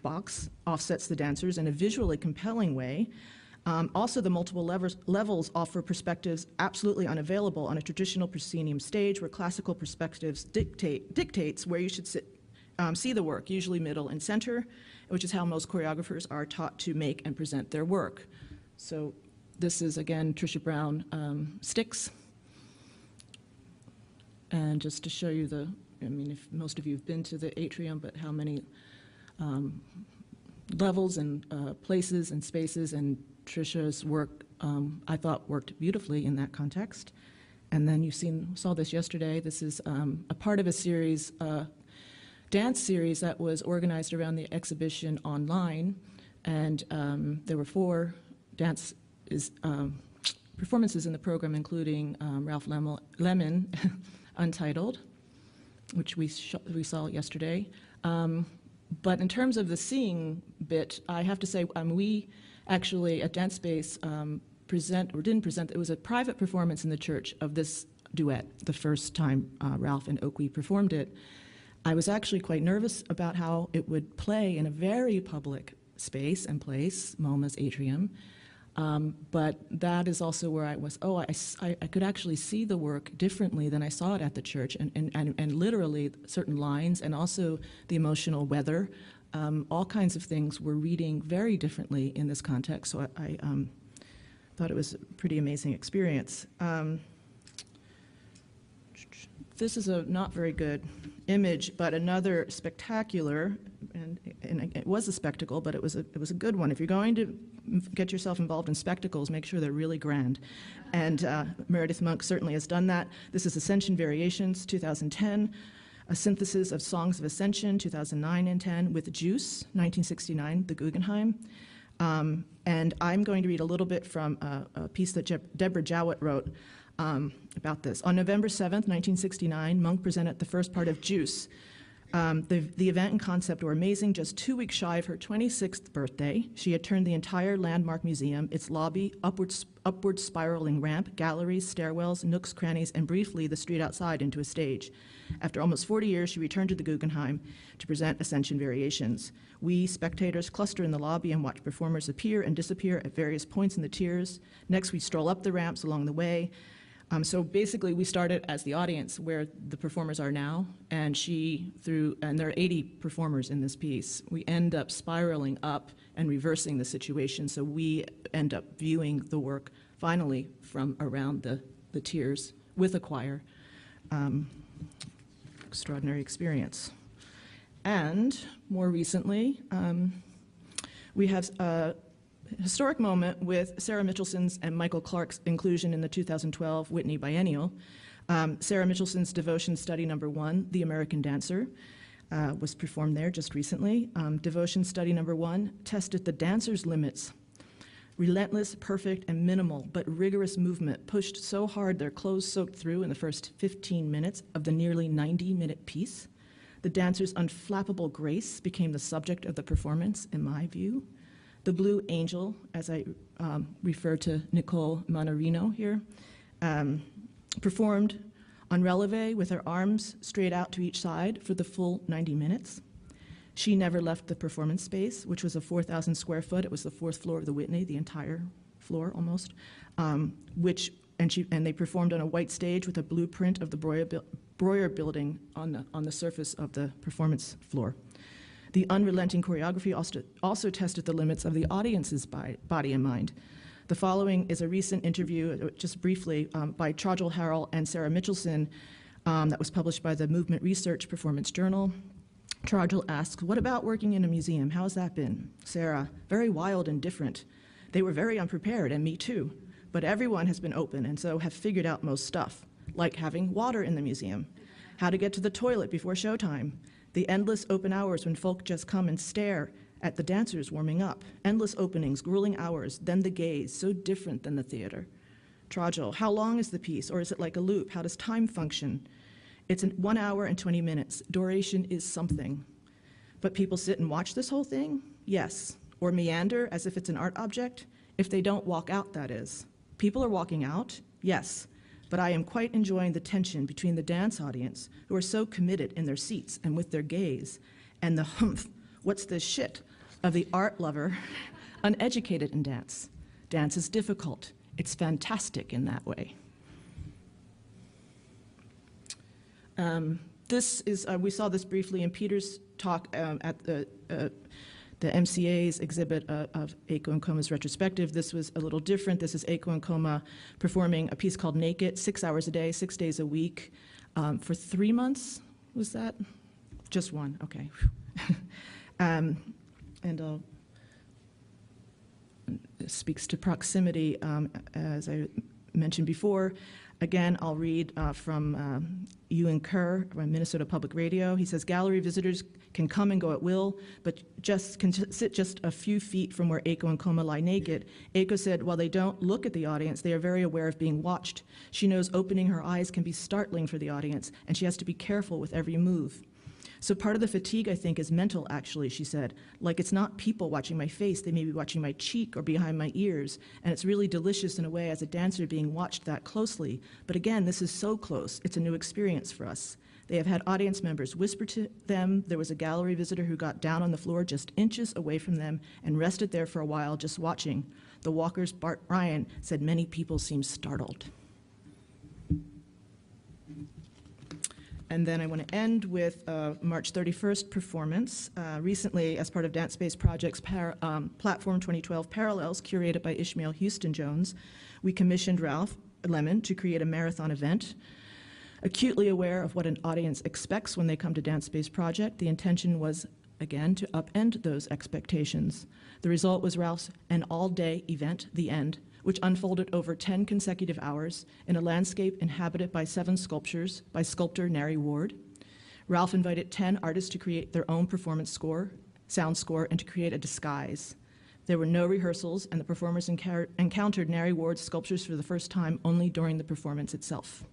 box offsets the dancers in a visually compelling way. Also, the multiple levels offer perspectives absolutely unavailable on a traditional proscenium stage, where classical perspectives dictates where you should see the work, usually middle and center, which is how most choreographers are taught to make and present their work. So this is, again, Tricia Brown sticks. And just to show you if most of you have been to the atrium, but how many levels and places and spaces, and Tricia's work, I thought, worked beautifully in that context. And then you saw this yesterday. This is a part of a series, dance series that was organized around the exhibition online, and there were 4 dance performances in the program, including Ralph Lemon, Untitled, which we saw yesterday. But in terms of the seeing bit, I have to say we actually at Dance Space didn't present, it was a private performance in the church of this duet, the first time Ralph and Oakley performed it. I was actually quite nervous about how it would play in a very public space and place, MoMA's atrium. But that is also where I was, I could actually see the work differently than I saw it at the church, and literally certain lines and also the emotional weather, all kinds of things were reading very differently in this context, so I thought it was a pretty amazing experience. This is a not very good image, but another spectacular, and it was a spectacle, but it was a good one. If you're going to get yourself involved in spectacles, make sure they're really grand. And Meredith Monk certainly has done that. This is Ascension Variations, 2010, a synthesis of Songs of Ascension, 2009 and 10, with Juice, 1969, the Guggenheim. And I'm going to read a little bit from a piece that Deborah Jowett wrote about this. On November 7th, 1969, Monk presented the first part of Juice. The event and concept were amazing. Just 2 weeks shy of her 26th birthday, she had turned the entire landmark museum, its lobby, upward spiraling ramp, galleries, stairwells, nooks, crannies, and briefly the street outside into a stage. After almost 40 years, she returned to the Guggenheim to present Ascension Variations. We, spectators, cluster in the lobby and watch performers appear and disappear at various points in the tiers. Next, we stroll up the ramps along the way. So basically, we started as the audience where the performers are now, and and there are 80 performers in this piece. We end up spiraling up and reversing the situation, so we end up viewing the work finally from around the tiers with a choir. Extraordinary experience. And more recently, we have a historic moment with Sarah Mitchelson's and Michael Clark's inclusion in the 2012 Whitney Biennial. Sarah Mitchelson's Devotion Study Number 1, The American Dancer, was performed there just recently. Devotion Study Number 1 tested the dancer's limits. Relentless, perfect, and minimal, but rigorous movement pushed so hard their clothes soaked through in the first 15 minutes of the nearly 90-minute piece. The dancer's unflappable grace became the subject of the performance, in my view. The Blue Angel, as I refer to Nicole Manarino here, performed on releve with her arms straight out to each side for the full 90 minutes. She never left the performance space, which was a 4,000 square foot. It was the 4th floor of the Whitney, the entire floor almost, and they performed on a white stage with a blueprint of the Breuer building on the surface of the performance floor. The unrelenting choreography also tested the limits of the audience's body and mind. The following is a recent interview, just briefly, by Trajal Harrell and Sarah Mitchelson that was published by the Movement Research Performance Journal. Trajal asks, what about working in a museum? How's that been? Sarah, very wild and different. They were very unprepared, and me too. But everyone has been open and so have figured out most stuff, like having water in the museum, how to get to the toilet before showtime, the endless open hours when folk just come and stare at the dancers warming up, endless openings, grueling hours, then the gaze, so different than the theater. Trajal, how long is the piece, or is it like a loop? How does time function? It's 1 hour and 20 minutes. Duration is something. But people sit and watch this whole thing? Yes. Or meander as if it's an art object? If they don't walk out, that is. People are walking out? Yes. But I am quite enjoying the tension between the dance audience, who are so committed in their seats and with their gaze, and the humph, what's this shit, of the art lover, uneducated in dance. Dance is difficult. It's fantastic in that way. This is, we saw this briefly in Peter's talk at the MCA's exhibit of Eiko and Koma's retrospective. This was a little different. This is Eiko and Koma performing a piece called Naked, 6 hours a day, 6 days a week, for 3 months, was that? Just one, okay. And it speaks to proximity, as I mentioned before. Again, I'll read from Ewan Kerr from Minnesota Public Radio. He says, gallery visitors can come and go at will, but can sit just a few feet from where Eiko and Koma lie naked. Eiko said, while they don't look at the audience, they are very aware of being watched. She knows opening her eyes can be startling for the audience, and she has to be careful with every move. So part of the fatigue, I think, is mental, actually, she said. Like, it's not people watching my face. They may be watching my cheek or behind my ears. And it's really delicious in a way as a dancer being watched that closely. But again, this is so close. It's a new experience for us. They have had audience members whisper to them. There was a gallery visitor who got down on the floor just inches away from them and rested there for a while just watching. The walker's Bart Ryan said many people seemed startled. And then I want to end with a March 31st performance. Recently, as part of Dance Space Project's Platform 2012 Parallels, curated by Ishmael Houston Jones, we commissioned Ralph Lemon to create a marathon event. Acutely aware of what an audience expects when they come to Dance Space Project, the intention was, again, to upend those expectations. The result was Ralph's an all-day event, The End, which unfolded over 10 consecutive hours in a landscape inhabited by 7 sculptures by sculptor Neri Ward. Ralph invited 10 artists to create their own performance score, sound score, and to create a disguise. There were no rehearsals, and the performers encountered Neri Ward's sculptures for the first time only during the performance itself.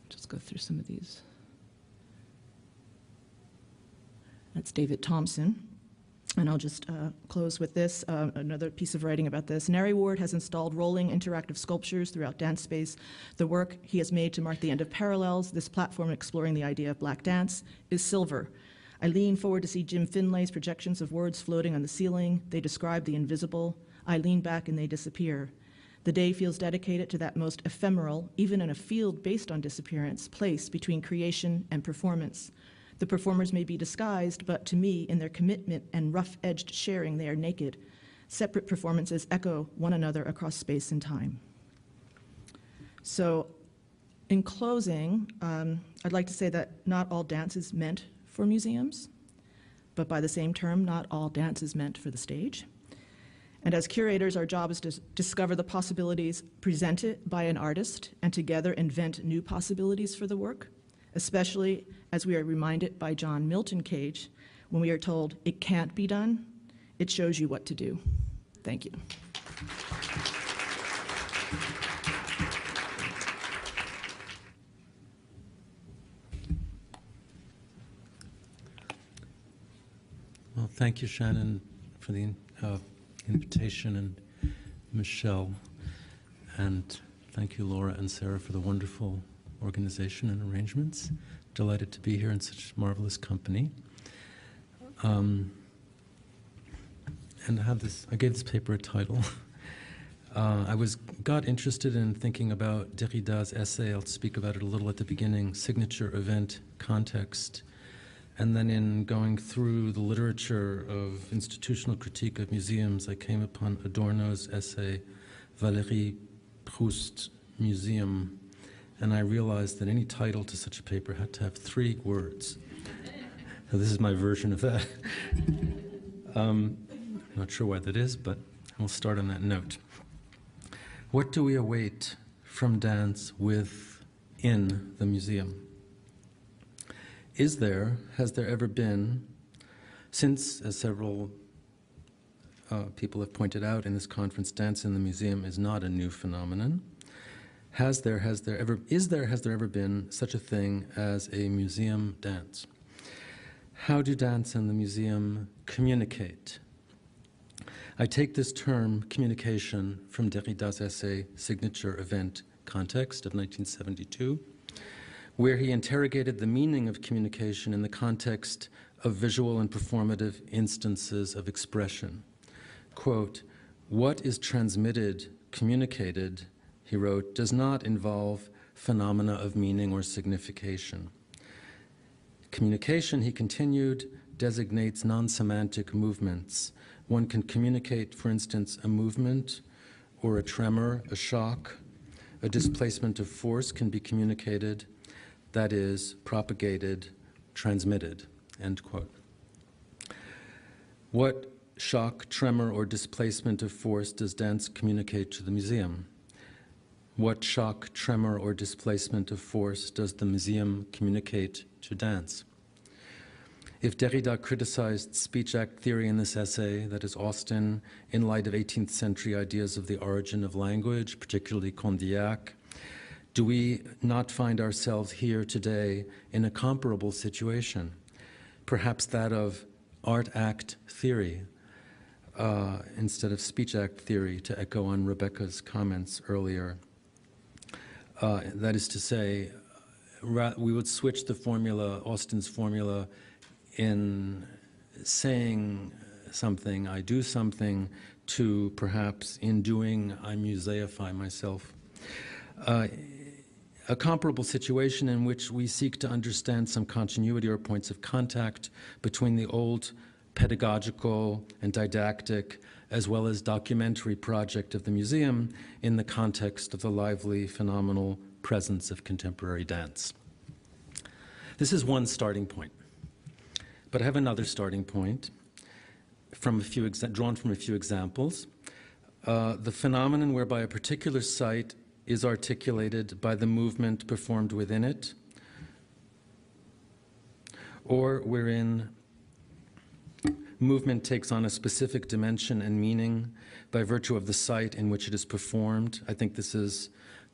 Just go through some of these. That's David Thompson. And I'll just close with this, another piece of writing about this. Neri Ward has installed rolling interactive sculptures throughout Dance Space. The work he has made to mark the end of Parallels, this platform exploring the idea of Black dance, is silver. I lean forward to see Jim Finlay's projections of words floating on the ceiling. They describe the invisible. I lean back and they disappear. The day feels dedicated to that most ephemeral, even in a field based on disappearance, place between creation and performance. The performers may be disguised, but to me, in their commitment and rough-edged sharing, they are naked. Separate performances echo one another across space and time. So, in closing, I'd like to say that not all dance is meant for museums, but by the same term, not all dance is meant for the stage. And as curators, our job is to discover the possibilities presented by an artist and together invent new possibilities for the work, especially as we are reminded by John Milton Cage, when we are told it can't be done, it shows you what to do. Thank you.
Well, thank you, Shannon, for the invitation, and Michelle, and thank you, Laura and Sarah, for the wonderful organization and arrangements. Delighted to be here in such marvelous company. And I gave this paper a title. I got interested in thinking about Derrida's essay. I'll speak about it a little at the beginning, Signature Event Context. And then in going through the literature of institutional critique of museums, I came upon Adorno's essay, Valérie Proust Museum. and I realized that any title to such a paper had to have 3 words. So this is my version of that. Not sure why that is, but we'll start on that note. What do we await from dance within the museum? Has there ever been, since, as several people have pointed out in this conference, dance in the museum is not a new phenomenon. Has there ever been such a thing as a museum dance? How do dance and the museum communicate? I take this term communication from Derrida's essay Signature Event Context of 1972, where he interrogated the meaning of communication in the context of visual and performative instances of expression. Quote, "What is transmitted, communicated," he wrote, "does not involve phenomena of meaning or signification. Communication," he continued, "designates non-semantic movements. One can communicate, for instance, a movement or a tremor, a shock. A displacement of force can be communicated, that is, propagated, transmitted," end quote. What shock, tremor, or displacement of force does dance communicate to the museum? What shock, tremor, or displacement of force does the museum communicate to dance? If Derrida criticized speech act theory in this essay, that is Austin, in light of 18th century ideas of the origin of language, particularly Condillac, do we not find ourselves here today in a comparable situation? Perhaps that of art act theory instead of speech act theory, to echo on Rebecca's comments earlier. That is to say, we would switch the formula, Austin's formula, in saying something, I do something, to perhaps in doing, I museify myself. A comparable situation in which we seek to understand some continuity or points of contact between the old pedagogical and didactic as well as documentary project of the museum in the context of the lively, phenomenal presence of contemporary dance. This is one starting point. But I have another starting point drawn from a few examples. The phenomenon whereby a particular site is articulated by the movement performed within it, or wherein movement takes on a specific dimension and meaning by virtue of the site in which it is performed. I think this is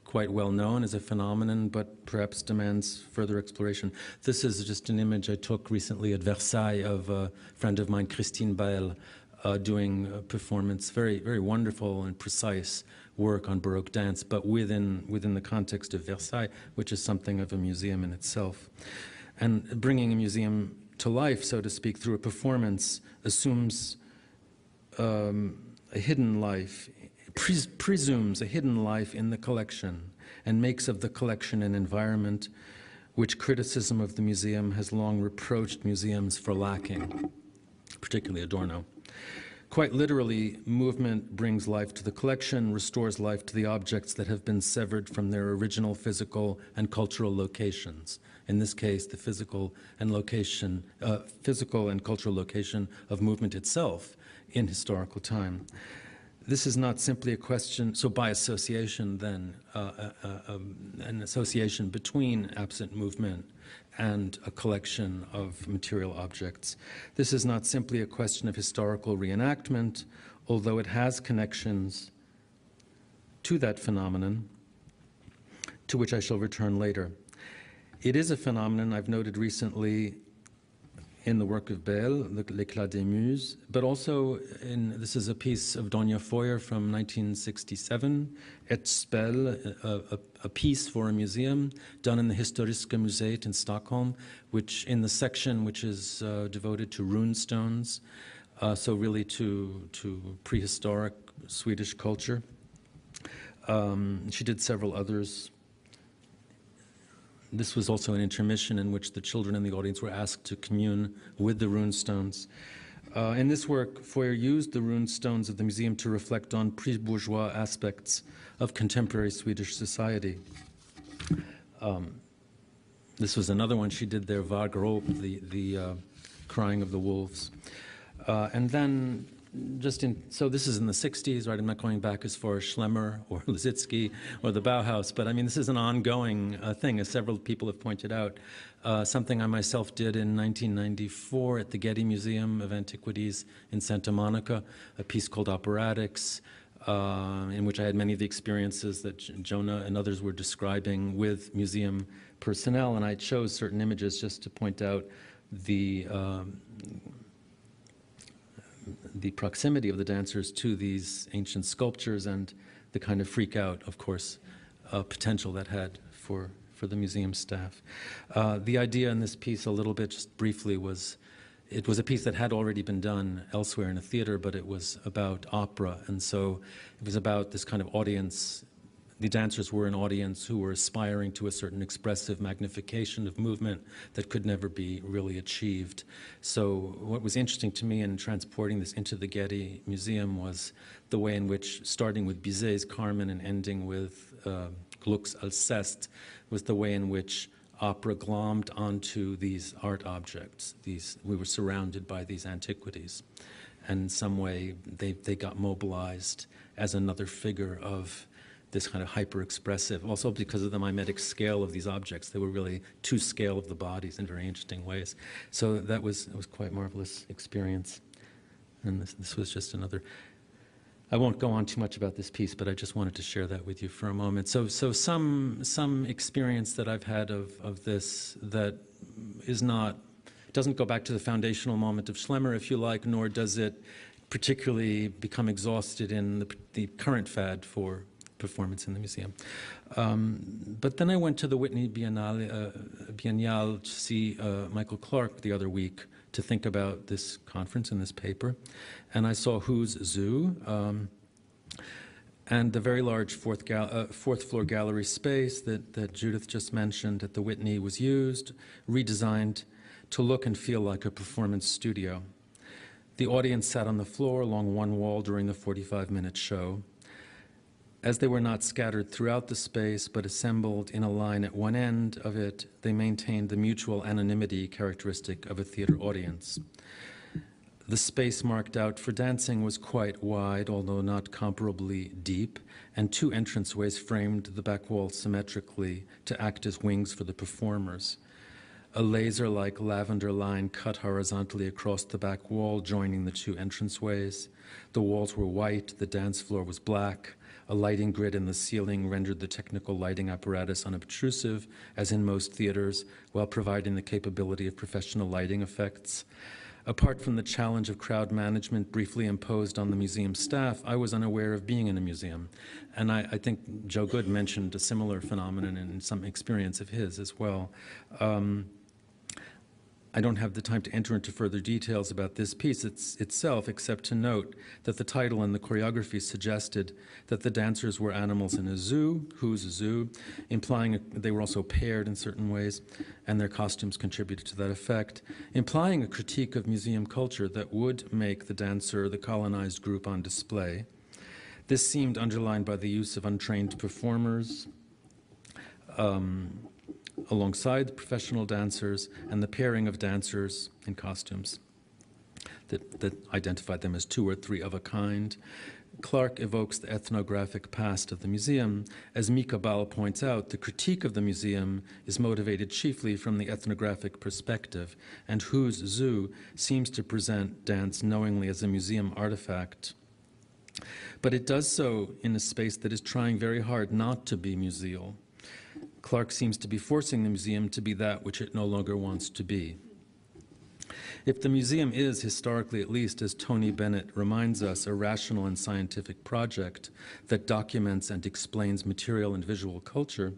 quite well known as a phenomenon, but perhaps demands further exploration. This is just an image I took recently at Versailles of a friend of mine, Christine Bael, doing a performance, very, very wonderful and precise work on Baroque dance, but within the context of Versailles, which is something of a museum in itself. And bringing a museum to life, so to speak, through a performance assumes a hidden life, presumes a hidden life in the collection, and makes of the collection an environment which criticism of the museum has long reproached museums for lacking, particularly Adorno. Quite literally, movement brings life to the collection, restores life to the objects that have been severed from their original physical and cultural locations. In this case, the physical and cultural location of movement itself in historical time. This is not simply a question, so by association then, an association between absent movement and a collection of material objects. This is not simply a question of historical reenactment, although it has connections to that phenomenon, to which I shall return later. It is a phenomenon I've noted recently in the work of Bael, L'éclat des Muses, but also this is a piece of Donia Foyer from 1967, Et Spel, a piece for a museum done in the Historiska Museet in Stockholm, which in the section which is devoted to rune stones, so really to prehistoric Swedish culture. She did several others. This was also an intermission in which the children in the audience were asked to commune with the rune stones. In this work, Foyer used the rune stones of the museum to reflect on pre-bourgeois aspects of contemporary Swedish society. This was another one she did there, Vargrop, the crying of the wolves. And then so this is in the 60s, right? I'm not going back as far as Schlemmer or Liszewski or the Bauhaus, but I mean, this is an ongoing thing, as several people have pointed out. Something I myself did in 1994 at the Getty Museum of Antiquities in Santa Monica, a piece called Operatics, in which I had many of the experiences that Jonah and others were describing with museum personnel, and I chose certain images just to point out the proximity of the dancers to these ancient sculptures and the kind of freak out, of course, potential that had for the museum staff. The idea in this piece, a little bit, just briefly, was it was a piece that had already been done elsewhere in a theater, but it was about opera, and so it was about this kind of audience. The dancers were an audience who were aspiring to a certain expressive magnification of movement that could never be really achieved. So what was interesting to me in transporting this into the Getty Museum was the way in which, starting with Bizet's Carmen and ending with Gluck's Alceste, was the way in which opera glommed onto these art objects. We were surrounded by these antiquities. And in some way, they got mobilized as another figure of this kind of hyper-expressive, also because of the mimetic scale of these objects. They were really to scale of the bodies in very interesting ways. So it was quite a marvelous experience. And this was just another. I won't go on too much about this piece, but I just wanted to share that with you for a moment. So some experience that I've had of this that doesn't go back to the foundational moment of Schlemmer, if you like, nor does it particularly become exhausted in the current fad for performance in the museum. But then I went to the Whitney Biennale to see Michael Clark the other week to think about this conference and this paper. And I saw Who's Zoo, and the very large fourth floor gallery space that Judith just mentioned at the Whitney was used, redesigned to look and feel like a performance studio. The audience sat on the floor along one wall during the 45-minute show. As they were not scattered throughout the space, but assembled in a line at one end of it, they maintained the mutual anonymity characteristic of a theater audience. The space marked out for dancing was quite wide, although not comparably deep, and two entranceways framed the back wall symmetrically to act as wings for the performers. A laser-like lavender line cut horizontally across the back wall, joining the two entranceways. The walls were white, the dance floor was black. A lighting grid in the ceiling rendered the technical lighting apparatus unobtrusive, as in most theaters, while providing the capability of professional lighting effects. Apart from the challenge of crowd management briefly imposed on the museum staff, I was unaware of being in a museum. And I think Joe Good mentioned a similar phenomenon in some experience of his as well. I don't have the time to enter into further details about this piece itself, except to note that the title and the choreography suggested that the dancers were animals in a zoo, Who's a Zoo, implying they were also paired in certain ways, and their costumes contributed to that effect, implying a critique of museum culture that would make the dancer the colonized group on display. This seemed underlined by the use of untrained performers, alongside professional dancers, and the pairing of dancers in costumes that identified them as two or three of a kind. Clark evokes the ethnographic past of the museum. As Mika Bal points out, the critique of the museum is motivated chiefly from the ethnographic perspective, and Who's Zoo seems to present dance knowingly as a museum artifact. But it does so in a space that is trying very hard not to be museal. Clark seems to be forcing the museum to be that which it no longer wants to be. If the museum is, historically at least, as Tony Bennett reminds us, a rational and scientific project that documents and explains material and visual culture,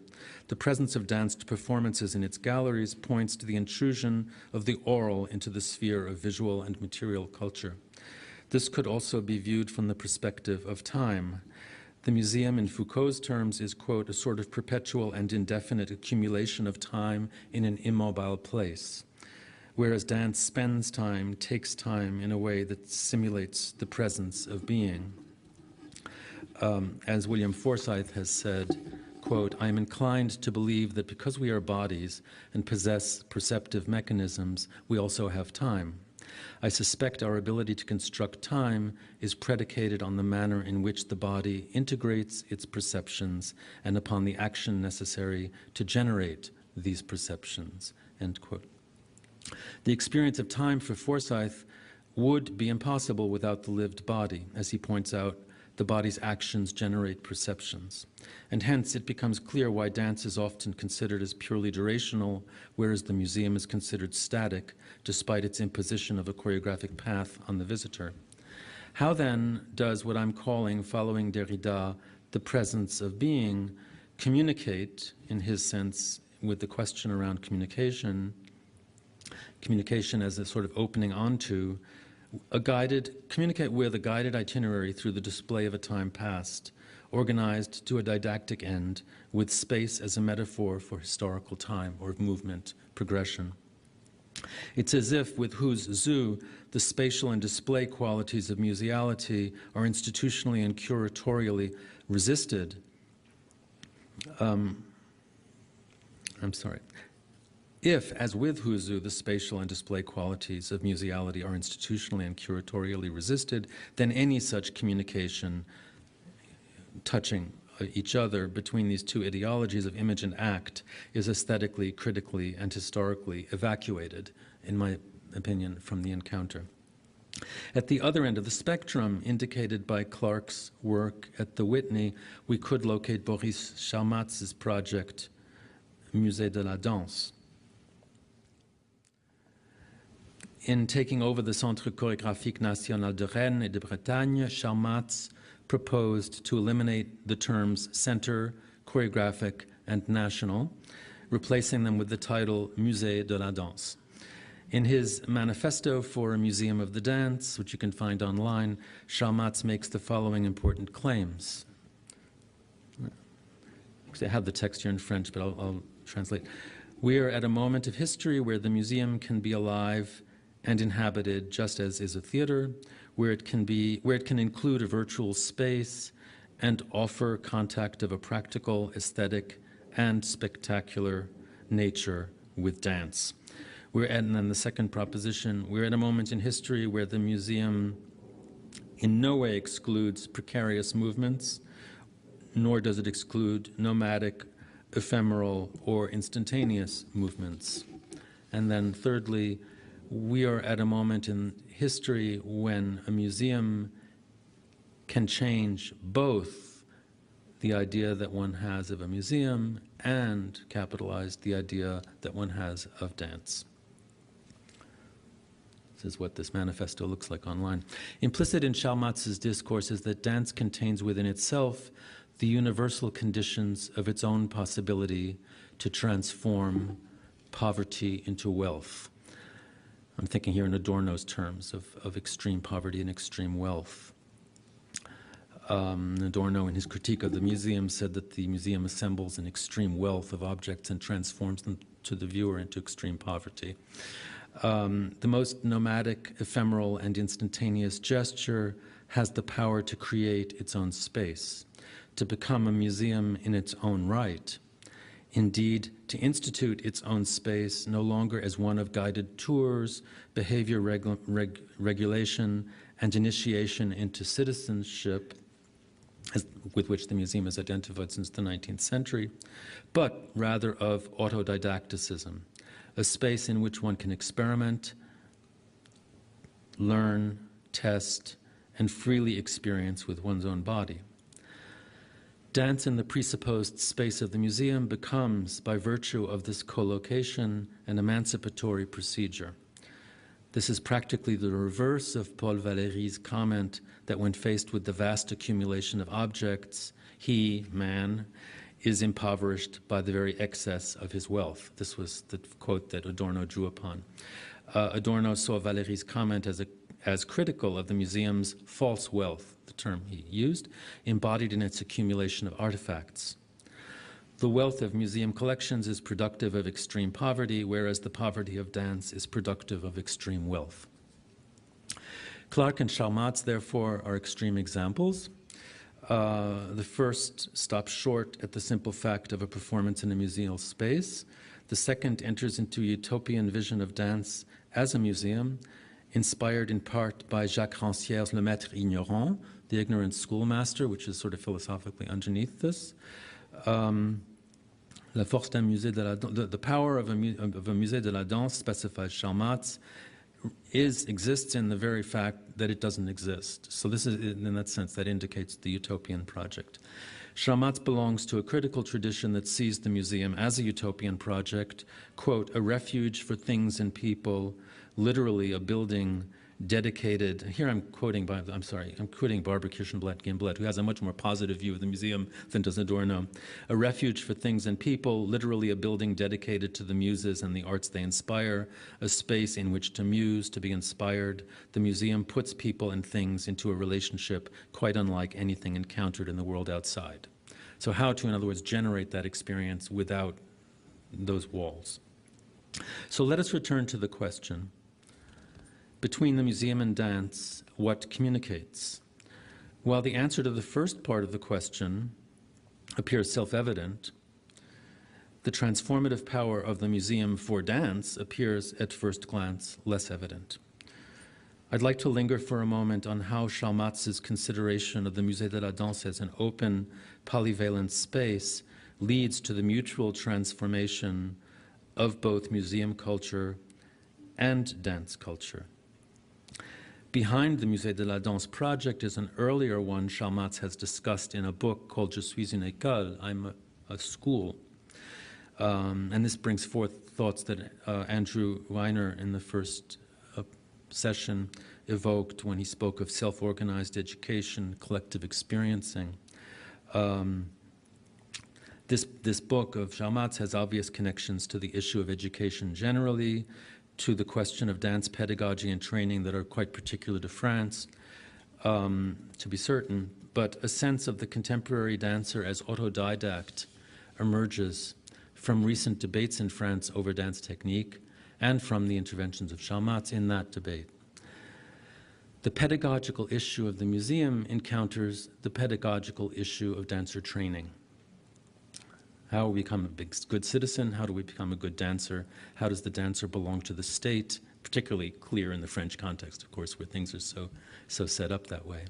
the presence of danced performances in its galleries points to the intrusion of the oral into the sphere of visual and material culture. This could also be viewed from the perspective of time. The museum, in Foucault's terms, is, quote, a sort of perpetual and indefinite accumulation of time in an immobile place, whereas dance spends time, takes time in a way that simulates the presence of being. As William Forsythe has said, quote, "I am inclined to believe that because we are bodies and possess perceptive mechanisms, we also have time. I suspect our ability to construct time is predicated on the manner in which the body integrates its perceptions and upon the action necessary to generate these perceptions," end quote. The experience of time for Forsyth would be impossible without the lived body. As he points out, the body's actions generate perceptions. And hence it becomes clear why dance is often considered as purely durational, whereas the museum is considered static, despite its imposition of a choreographic path on the visitor. How then does what I'm calling, following Derrida, the presence of being, communicate, in his sense, with the question around communication as a sort of opening onto, communicate with a guided itinerary through the display of a time past, organized to a didactic end, with space as a metaphor for historical time or movement, progression. It's as if, with Hu's zoo, the spatial and display qualities of museality are institutionally and curatorially resisted. If, as with Huzu, the spatial and display qualities of museality are institutionally and curatorially resisted, then any such communication touching each other between these two ideologies of image and act is aesthetically, critically, and historically evacuated, in my opinion, from the encounter. At the other end of the spectrum, indicated by Clark's work at the Whitney, we could locate Boris Charmatz's project, Musée de la Danse. In taking over the Centre chorégraphique national de Rennes et de Bretagne, Charmatz proposed to eliminate the terms center, choreographic, and national, replacing them with the title Musée de la Danse. In his manifesto for a museum of the dance, which you can find online, Charmatz makes the following important claims. I have the text here in French, but I'll translate. We are at a moment of history where the museum can be alive and inhabited just as is a theater, where it can include a virtual space and offer contact of a practical, aesthetic, and spectacular nature with dance. And then the second proposition, we're at a moment in history where the museum in no way excludes precarious movements, nor does it exclude nomadic, ephemeral, or instantaneous movements. And then thirdly, we are at a moment in history when a museum can change both the idea that one has of a museum and capitalize the idea that one has of dance. This is what this manifesto looks like online. Implicit in Charmatz's discourse is that dance contains within itself the universal conditions of its own possibility to transform poverty into wealth. I'm thinking here in Adorno's terms of extreme poverty and extreme wealth. Adorno, in his critique of the museum, said that the museum assembles an extreme wealth of objects and transforms them to the viewer into extreme poverty. The most nomadic, ephemeral, and instantaneous gesture has the power to create its own space, to become a museum in its own right. Indeed, to institute its own space no longer as one of guided tours, behavior regulation, and initiation into citizenship, with which the museum is identified since the 19th century, but rather of autodidacticism, a space in which one can experiment, learn, test, and freely experience with one's own body. Dance in the presupposed space of the museum becomes, by virtue of this collocation, an emancipatory procedure. This is practically the reverse of Paul Valéry's comment that when faced with the vast accumulation of objects, he, man, is impoverished by the very excess of his wealth. This was the quote that Adorno drew upon. Adorno saw Valéry's comment as critical of the museum's false wealth, the term he used, embodied in its accumulation of artifacts. The wealth of museum collections is productive of extreme poverty, whereas the poverty of dance is productive of extreme wealth. Clark and Charmatz, therefore, are extreme examples. The first stops short at the simple fact of a performance in a museal space. The second enters into a utopian vision of dance as a museum, inspired in part by Jacques Rancière's Le Maître Ignorant, the ignorant schoolmaster, which is sort of philosophically underneath this. La force d'un musée de la the power of a musée de la danse, specifies Chalmats, exists in the very fact that it doesn't exist. So this is, in that sense, that indicates the utopian project. Chalmats belongs to a critical tradition that sees the museum as a utopian project, quote, a refuge for things and people, literally a building dedicated, here I'm quoting Barbara Kirschenblatt-Gimblet, who has a much more positive view of the museum than does Adorno. A refuge for things and people, literally a building dedicated to the muses and the arts they inspire, a space in which to muse, to be inspired. The museum puts people and things into a relationship quite unlike anything encountered in the world outside. So how to, in other words, generate that experience without those walls. So let us return to the question. Between the museum and dance, what communicates? While the answer to the first part of the question appears self-evident, the transformative power of the museum for dance appears at first glance less evident. I'd like to linger for a moment on how Chalmats's consideration of the Musée de la Danse as an open, polyvalent space leads to the mutual transformation of both museum culture and dance culture. Behind the Musée de la Danse project is an earlier one Chalmats has discussed in a book called Je suis une école, I'm a school. And this brings forth thoughts that Andrew Weiner in the first session evoked when he spoke of self-organized education, collective experiencing. This book of Chalmats has obvious connections to the issue of education generally, to the question of dance pedagogy and training that are quite particular to France, to be certain, but a sense of the contemporary dancer as autodidact emerges from recent debates in France over dance technique and from the interventions of Chalmats in that debate. The pedagogical issue of the museum encounters the pedagogical issue of dancer training. How do we become a good citizen? How do we become a good dancer? How does the dancer belong to the state? Particularly clear in the French context, of course, where things are so set up that way.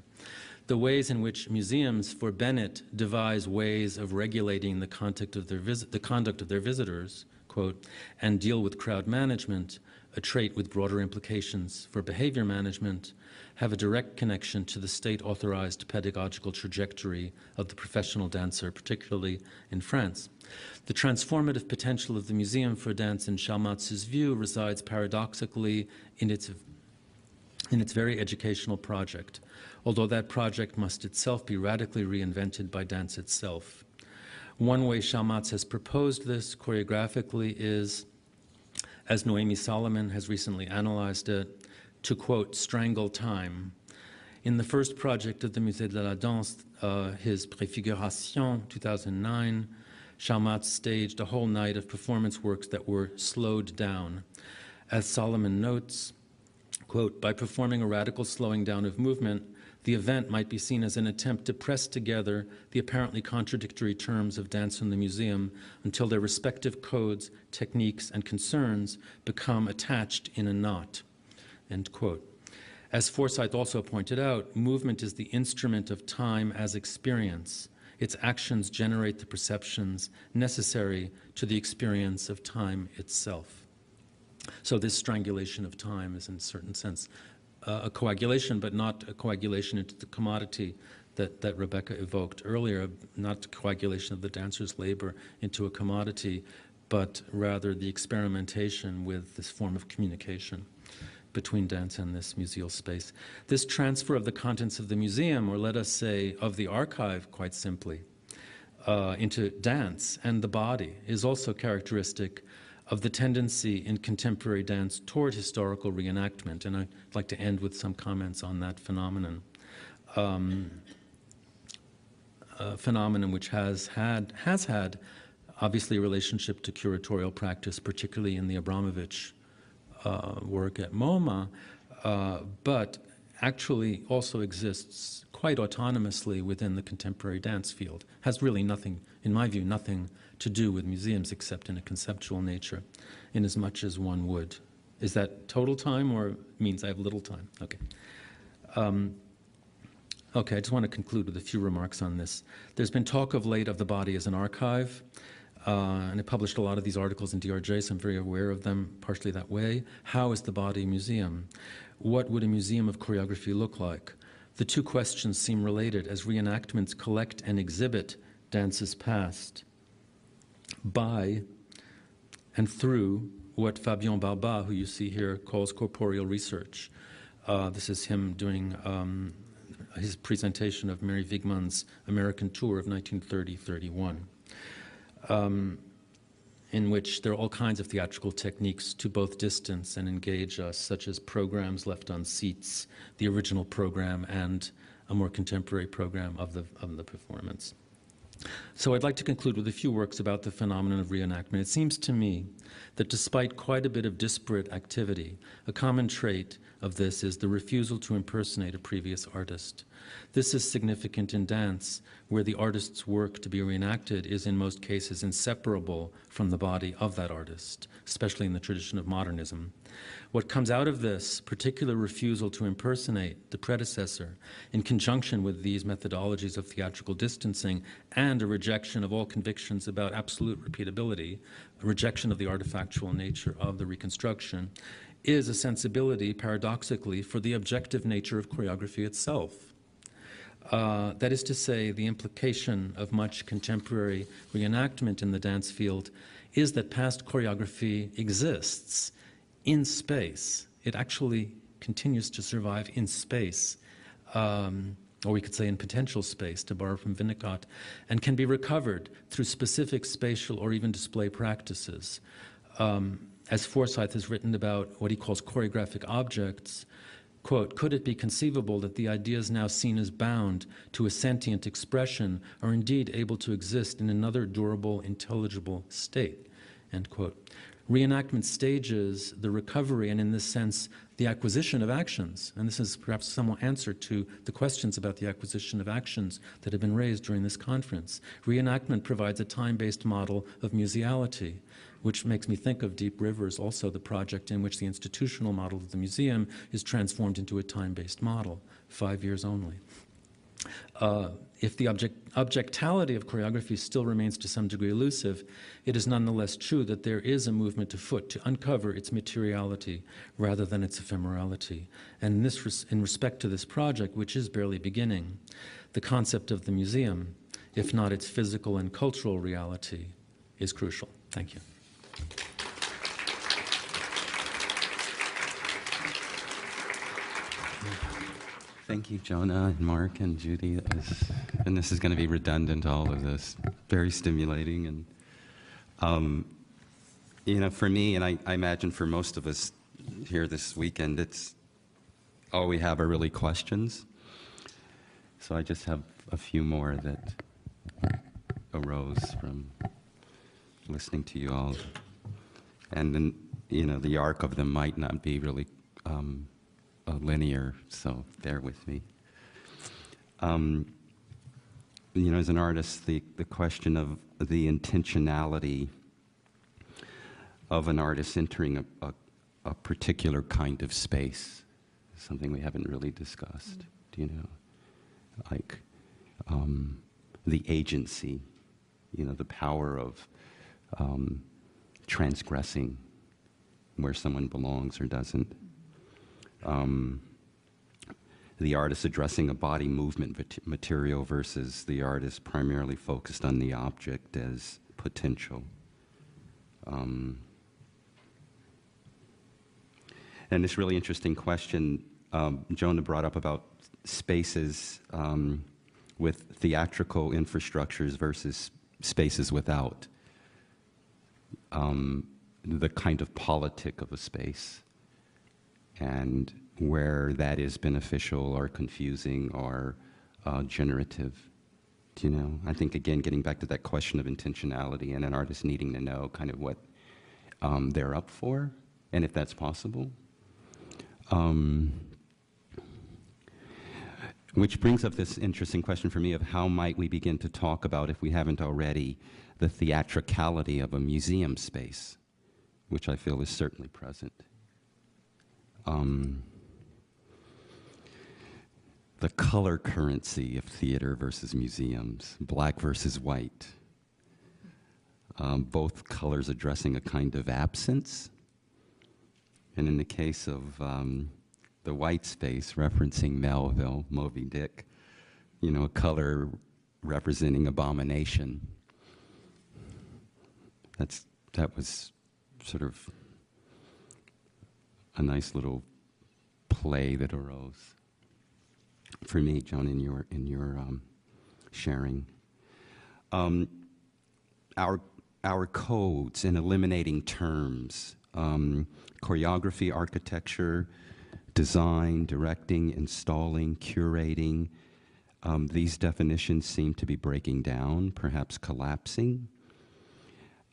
The ways in which museums, for Bennett, devise ways of regulating the conduct of their visitors, quote, and deal with crowd management, a trait with broader implications for behavior management, have a direct connection to the state-authorized pedagogical trajectory of the professional dancer, particularly in France. The transformative potential of the Museum for Dance in Chalmats's view resides paradoxically in its very educational project, although that project must itself be radically reinvented by dance itself. One way Chalmats has proposed this choreographically is, as Noémie Solomon has recently analyzed it, to quote, strangle time. In the first project of the Musée de la Danse, his Préfiguration, 2009, Chalmats staged a whole night of performance works that were slowed down. As Solomon notes, quote, by performing a radical slowing down of movement, the event might be seen as an attempt to press together the apparently contradictory terms of dance in the museum until their respective codes, techniques, and concerns become attached in a knot. End quote. As Forsyth also pointed out, movement is the instrument of time as experience. Its actions generate the perceptions necessary to the experience of time itself. So this strangulation of time is in a certain sense a coagulation, but not a coagulation into the commodity that Rebecca evoked earlier, not coagulation of the dancer's labor into a commodity, but rather the experimentation with this form of communication between dance and this museal space. This transfer of the contents of the museum, or let us say of the archive quite simply, into dance and the body is also characteristic of the tendency in contemporary dance toward historical reenactment. And I'd like to end with some comments on that phenomenon. A phenomenon which has had obviously a relationship to curatorial practice, particularly in the Abramovich work at MoMA, but actually also exists quite autonomously within the contemporary dance field. Has really nothing, in my view, nothing to do with museums except in a conceptual nature, in as much as one would. Is that total time or means I have little time? Okay. Okay, I just want to conclude with a few remarks on this. There's been talk of late of the body as an archive, and I published a lot of these articles in DRJ, so I'm very aware of them partially that way. How is the body a museum? What would a museum of choreography look like? The two questions seem related as reenactments collect and exhibit dances past by and through what Fabien Barba, who you see here, calls corporeal research. This is him doing his presentation of Mary Wigman's American tour of 1930-31, in which there are all kinds of theatrical techniques to both distance and engage us, such as programs left on seats, the original program, and a more contemporary program of the performance. So I'd like to conclude with a few works about the phenomenon of reenactment. It seems to me that despite quite a bit of disparate activity, a common trait of this is the refusal to impersonate a previous artist. This is significant in dance, where the artist's work to be reenacted is in most cases inseparable from the body of that artist, especially in the tradition of modernism. What comes out of this particular refusal to impersonate the predecessor, in conjunction with these methodologies of theatrical distancing and a rejection of all convictions about absolute repeatability, a rejection of the artifactual nature of the reconstruction, is a sensibility, paradoxically, for the objective nature of choreography itself. That is to say, the implication of much contemporary reenactment in the dance field is that past choreography exists in space. It actually continues to survive in space, or we could say in potential space, to borrow from Winnicott, and can be recovered through specific spatial or even display practices. As Forsyth has written about what he calls choreographic objects, quote, could it be conceivable that the ideas now seen as bound to a sentient expression are indeed able to exist in another durable, intelligible state, end quote. Reenactment stages the recovery and, in this sense, the acquisition of actions. And this is perhaps some answer to the questions about the acquisition of actions that have been raised during this conference. Reenactment provides a time-based model of museality, which makes me think of Deep Rivers, also the project in which the institutional model of the museum is transformed into a time-based model, 5 years only. If the objectality of choreography still remains to some degree elusive, it is nonetheless true that there is a movement afoot to uncover its materiality rather than its ephemerality. And in respect to this project, which is barely beginning, the concept of the museum, if not its physical and cultural reality, is crucial. Thank you.
Thank you, Jonah and Mark and Judy. And this is going to be redundant, all of this. Very stimulating. And, for me, and I imagine for most of us here this weekend, it's all we have are really questions. So I just have a few more that arose from listening to you all. And then, the arc of them might not be really linear, so bear with me. As an artist, the question of the intentionality of an artist entering a particular kind of space is something we haven't really discussed, like the agency, the power of transgressing where someone belongs or doesn't. The artist addressing a body movement material versus the artist primarily focused on the object as potential. And this really interesting question Jonah brought up about spaces with theatrical infrastructures versus spaces without. The kind of politic of a space, and where that is beneficial or confusing or generative. I think, again, getting back to that question of intentionality and an artist needing to know kind of what they're up for and if that's possible. Which brings up this interesting question for me of how might we begin to talk about, if we haven't already, the theatricality of a museum space, which I feel is certainly present. The color currency of theater versus museums, black versus white. Both colors addressing a kind of absence. And in the case of the white space, referencing Melville, Moby Dick, you know, a color representing abomination. That was sort of a nice little play that arose for me, Joan, in your sharing. Our codes in eliminating terms, choreography, architecture, design, directing, installing, curating, these definitions seem to be breaking down, perhaps collapsing.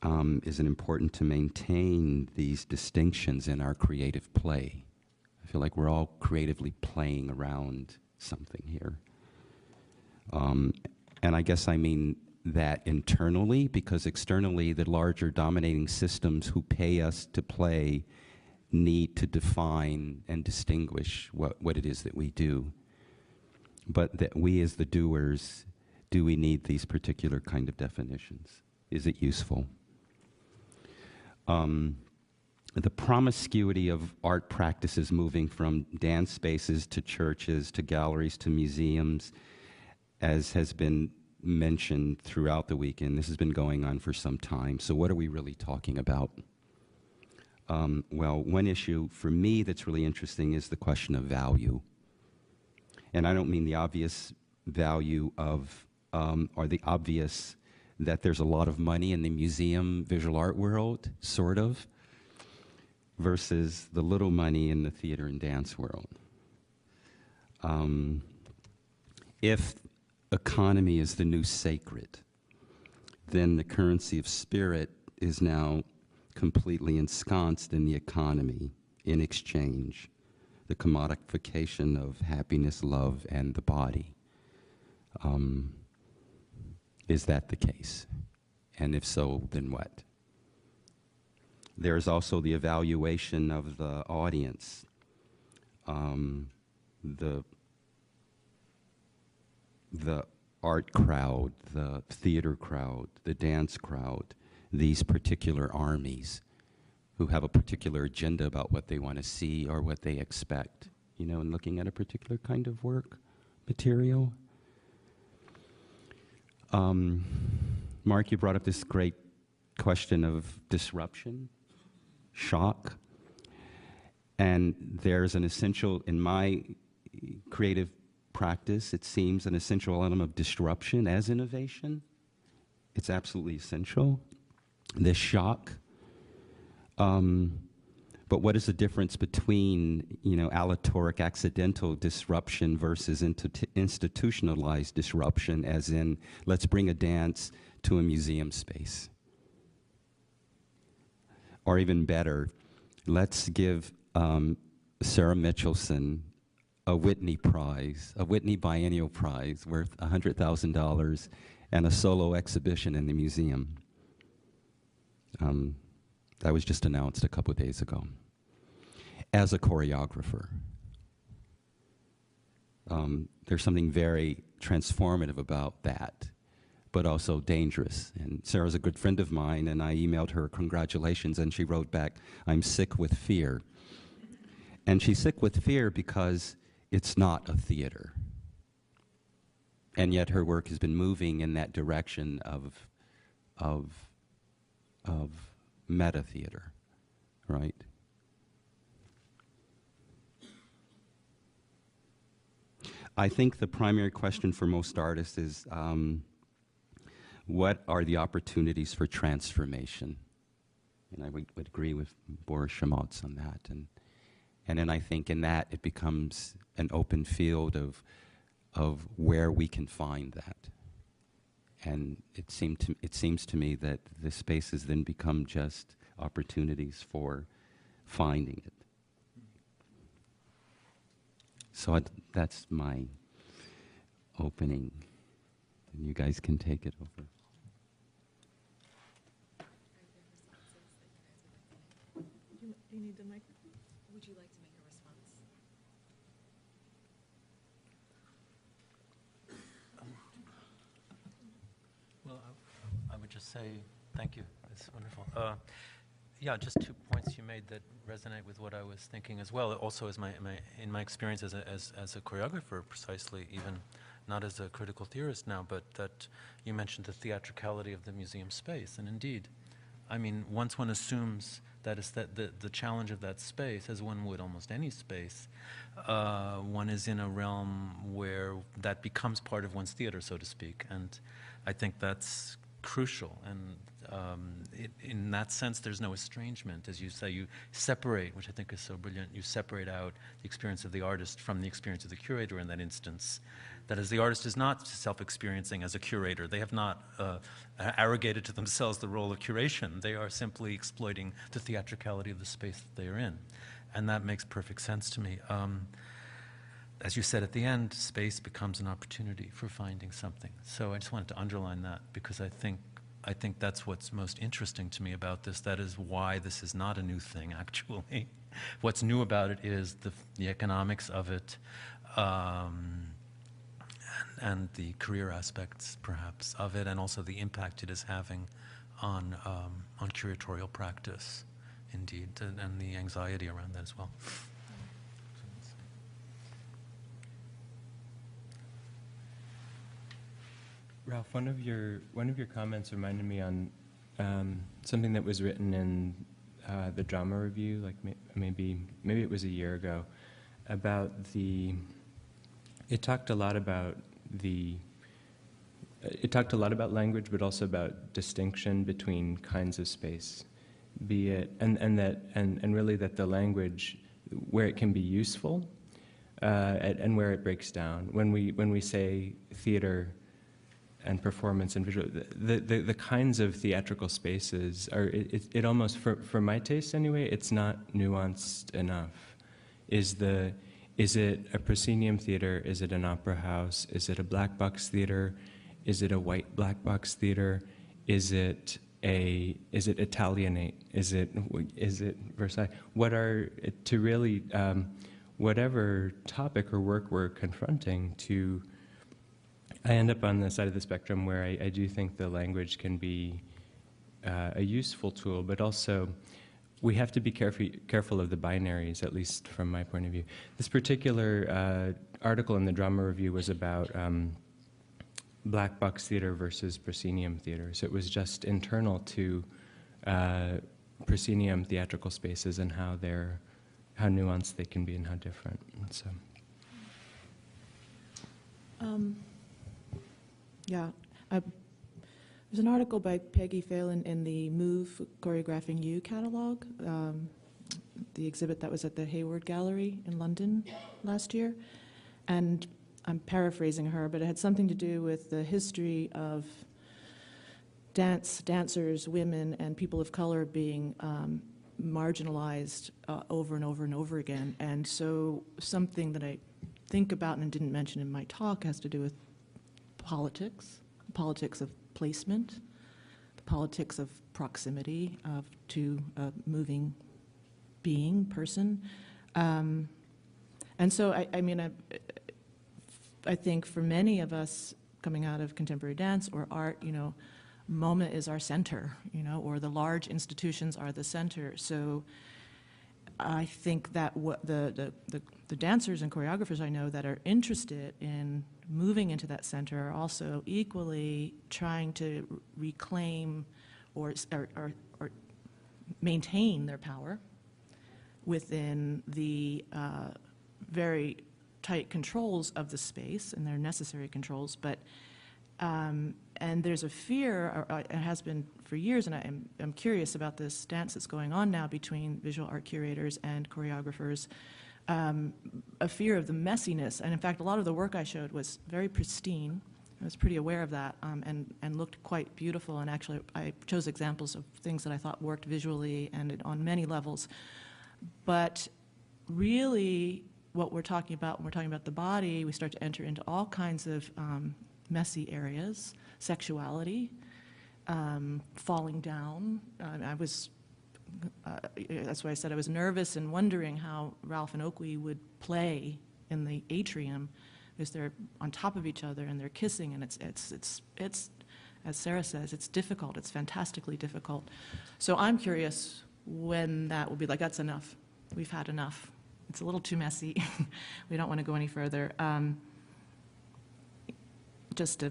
Is it important to maintain these distinctions in our creative play? I feel like we're all creatively playing around something here. And I guess I mean that internally, because externally the larger dominating systems who pay us to play need to define and distinguish what it is that we do. But that we as the doers, do we need these particular kind of definitions? Is it useful? The promiscuity of art practices moving from dance spaces to churches to galleries to museums, as has been mentioned throughout the weekend, this has been going on for some time. So what are we really talking about? Well, one issue for me that's really interesting is the question of value. And I don't mean the obvious value of, or the obvious that there's a lot of money in the museum visual art world, sort of, versus the little money in the theater and dance world. If economy is the new sacred, then the currency of spirit is now completely ensconced in the economy in exchange, the commodification of happiness, love, and the body. Is that the case? And if so, then what? There's also the evaluation of the audience, the art crowd, the theater crowd, the dance crowd, these particular armies who have a particular agenda about what they want to see or what they expect, you know, in looking at a particular kind of work, material. Mark, you brought up this great question of disruption, shock, and there's an essential, in my creative practice, it seems an essential element of disruption as innovation. It's absolutely essential. This shock. But what is the difference between, you know, aleatoric, accidental disruption versus institutionalized disruption, as in, let's bring a dance to a museum space? Or even better, let's give Sarah Mitchelson a Whitney Prize, a Whitney Biennial Prize worth $100,000 and a solo exhibition in the museum. That was just announced a couple of days ago. As a choreographer, there's something very transformative about that, but also dangerous. And Sarah's a good friend of mine, and I emailed her congratulations, and she wrote back, "I'm sick with fear." And she's sick with fear because it's not a theater. And yet her work has been moving in that direction of meta theater, right? I think the primary question for most artists is, what are the opportunities for transformation? And I would agree with Boris Shamatz on that. And then I think in that it becomes an open field of where we can find that. And it seems to me that the spaces then become just opportunities for finding it. So that's my opening. And you guys can take it over.
Do you need the microphone?
Would you like to make a response?
Well, I would just say thank you. It's wonderful. Yeah, just 2 points you made that resonate with what I was thinking as well. Also, as in my experience as a choreographer, precisely, even not as a critical theorist now, but that you mentioned the theatricality of the museum space, and indeed, I mean, once one assumes that is that the challenge of that space, as one would almost any space, one is in a realm where that becomes part of one's theater, so to speak, and I think that's crucial. And in that sense, there's no estrangement. As you say, you separate, which I think is so brilliant, you separate out the experience of the artist from the experience of the curator in that instance. That is, the artist is not self-experiencing as a curator. They have not arrogated to themselves the role of curation. They are simply exploiting the theatricality of the space that they are in. And that makes perfect sense to me. As you said at the end, space becomes an opportunity for finding something. So I just wanted to underline that because I think that's what's most interesting to me about this. That is why this is not a new thing, actually. What's new about it is the economics of it, and the career aspects, perhaps, of it, and also the impact it is having on curatorial practice, indeed, and the anxiety around that as well.
Ralph, one of your comments reminded me on something that was written in the drama review, like maybe it was a year ago, about it talked a lot about language, but also about distinction between kinds of space, be it and really that the language, where it can be useful, and where it breaks down. When we say theater and performance and visual, the kinds of theatrical spaces are, it almost, for my taste anyway, it's not nuanced enough. Is it a proscenium theater? Is it an opera house? Is it a black box theater? Is it a white black box theater? Is it Italianate? Is it Versailles? To really, whatever topic or work we're confronting, I end up on the side of the spectrum where I do think the language can be a useful tool, but also we have to be careful of the binaries, at least from my point of view. This particular article in the drama review was about black box theater versus proscenium theater. So it was just internal to proscenium theatrical spaces and how nuanced they can be and how different. And so.
Yeah, there's an article by Peggy Phelan in the Move Choreographing You catalog, the exhibit that was at the Hayward Gallery in London last year. And I'm paraphrasing her, but it had something to do with the history of dancers, women, and people of color being marginalized over and over and over again. And so something that I think about and didn't mention in my talk has to do with politics of placement, the politics of proximity to a moving being, person. And so, I think for many of us coming out of contemporary dance or art, MoMA is our center, or the large institutions are the center. So I think that what the dancers and choreographers I know that are interested in moving into that center are also equally trying to reclaim or maintain their power within the very tight controls of the space, and they're necessary controls, but and there's a fear, or it has been for years, and I'm curious about this dance that's going on now between visual art curators and choreographers, a fear of the messiness. And in fact, a lot of the work I showed was very pristine. I was pretty aware of that, and looked quite beautiful. And actually, I chose examples of things that I thought worked visually and on many levels. But really, what we're talking about when we're talking about the body, we start to enter into all kinds of messy areas, sexuality, falling down. That's why I said I was nervous and wondering how Ralph and Oakley would play in the atrium, because they're on top of each other and they're kissing, and it's as Sarah says, it's difficult. It's fantastically difficult. So I'm curious when that will be like, that's enough. We've had enough. It's a little too messy. We don't want to go any further. Just a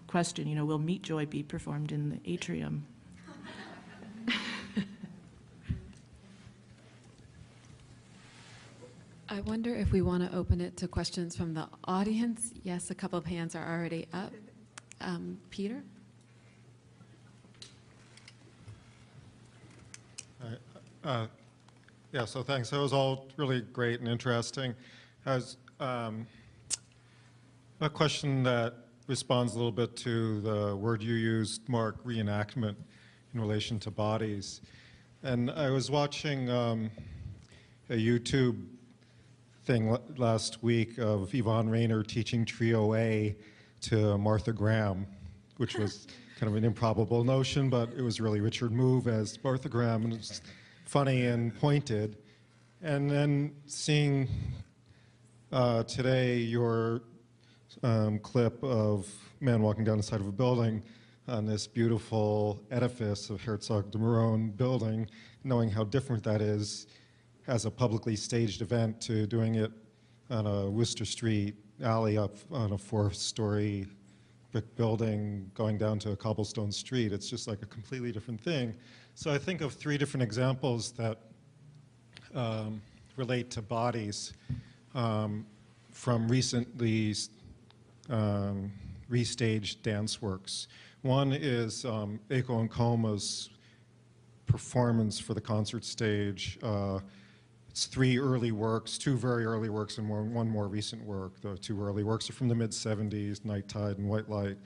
question, will Meat Joy be performed in the atrium?
I wonder if we want to open it to questions from the audience. Yes, a couple of hands are already up. Peter?
Yeah, so thanks. That was all really great and interesting. Has a question that responds a little bit to the word you used, Mark, reenactment, in relation to bodies. And I was watching a YouTube thing last week of Yvonne Rainer teaching Trio A to Martha Graham, which was kind of an improbable notion, but it was really Richard Move as Martha Graham, and it's funny and pointed. And then seeing today your clip of man walking down the side of a building on this beautiful edifice of Herzog de Meuron building, knowing how different that is as a publicly staged event to doing it on a Worcester Street alley up on a 4-story brick building going down to a cobblestone street. It's just like a completely different thing. So I think of 3 different examples that relate to bodies from recently restaged dance works. One is Echo and Coma's performance for the concert stage. It's 3 early works, 2 very early works and one more recent work. The 2 early works are from the mid-70s, Night Tide and White Light.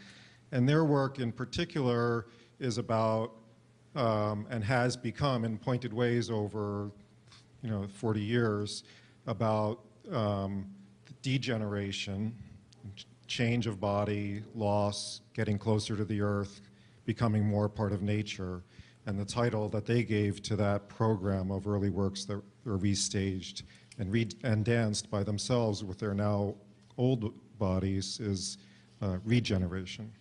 And their work in particular is about, and has become in pointed ways over 40 years, about degeneration, change of body, loss, getting closer to the earth, becoming more part of nature. And the title that they gave to that program of early works that were restaged and danced by themselves with their now old bodies is Regeneration.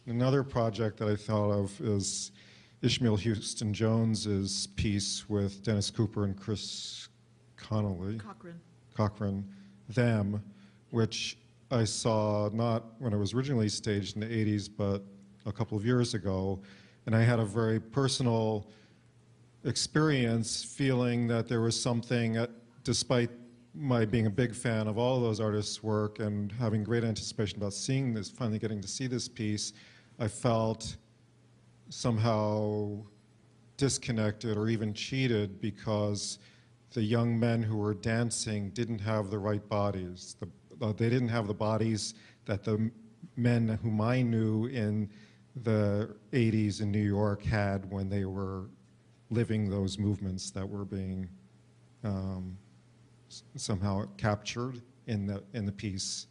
Another project that I thought of is Ishmael Houston Jones's piece with Dennis Cooper and Chris Cochran, Them, which I saw not when it was originally staged in the 80s, but a couple of years ago. And I had a very personal experience feeling that there was something, despite my being a big fan of all of those artists' work and having great anticipation about seeing this, finally getting to see this piece, I felt somehow disconnected or even cheated because the young men who were dancing didn't have the right bodies. They didn't have the bodies that the men whom I knew in the 80s in New York had when they were living those movements that were being somehow captured in the piece.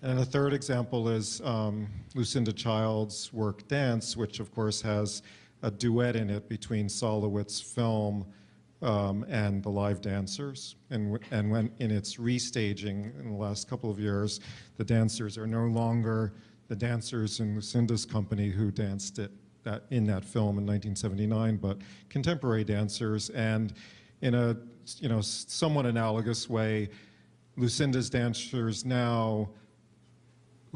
And a third example is Lucinda Child's work Dance, which of course has a duet in it between Solowit's film and the live dancers. And when in its restaging in the last couple of years, the dancers are no longer the dancers in Lucinda's company who danced in that film in 1979, but contemporary dancers. And in a somewhat analogous way, Lucinda's dancers now,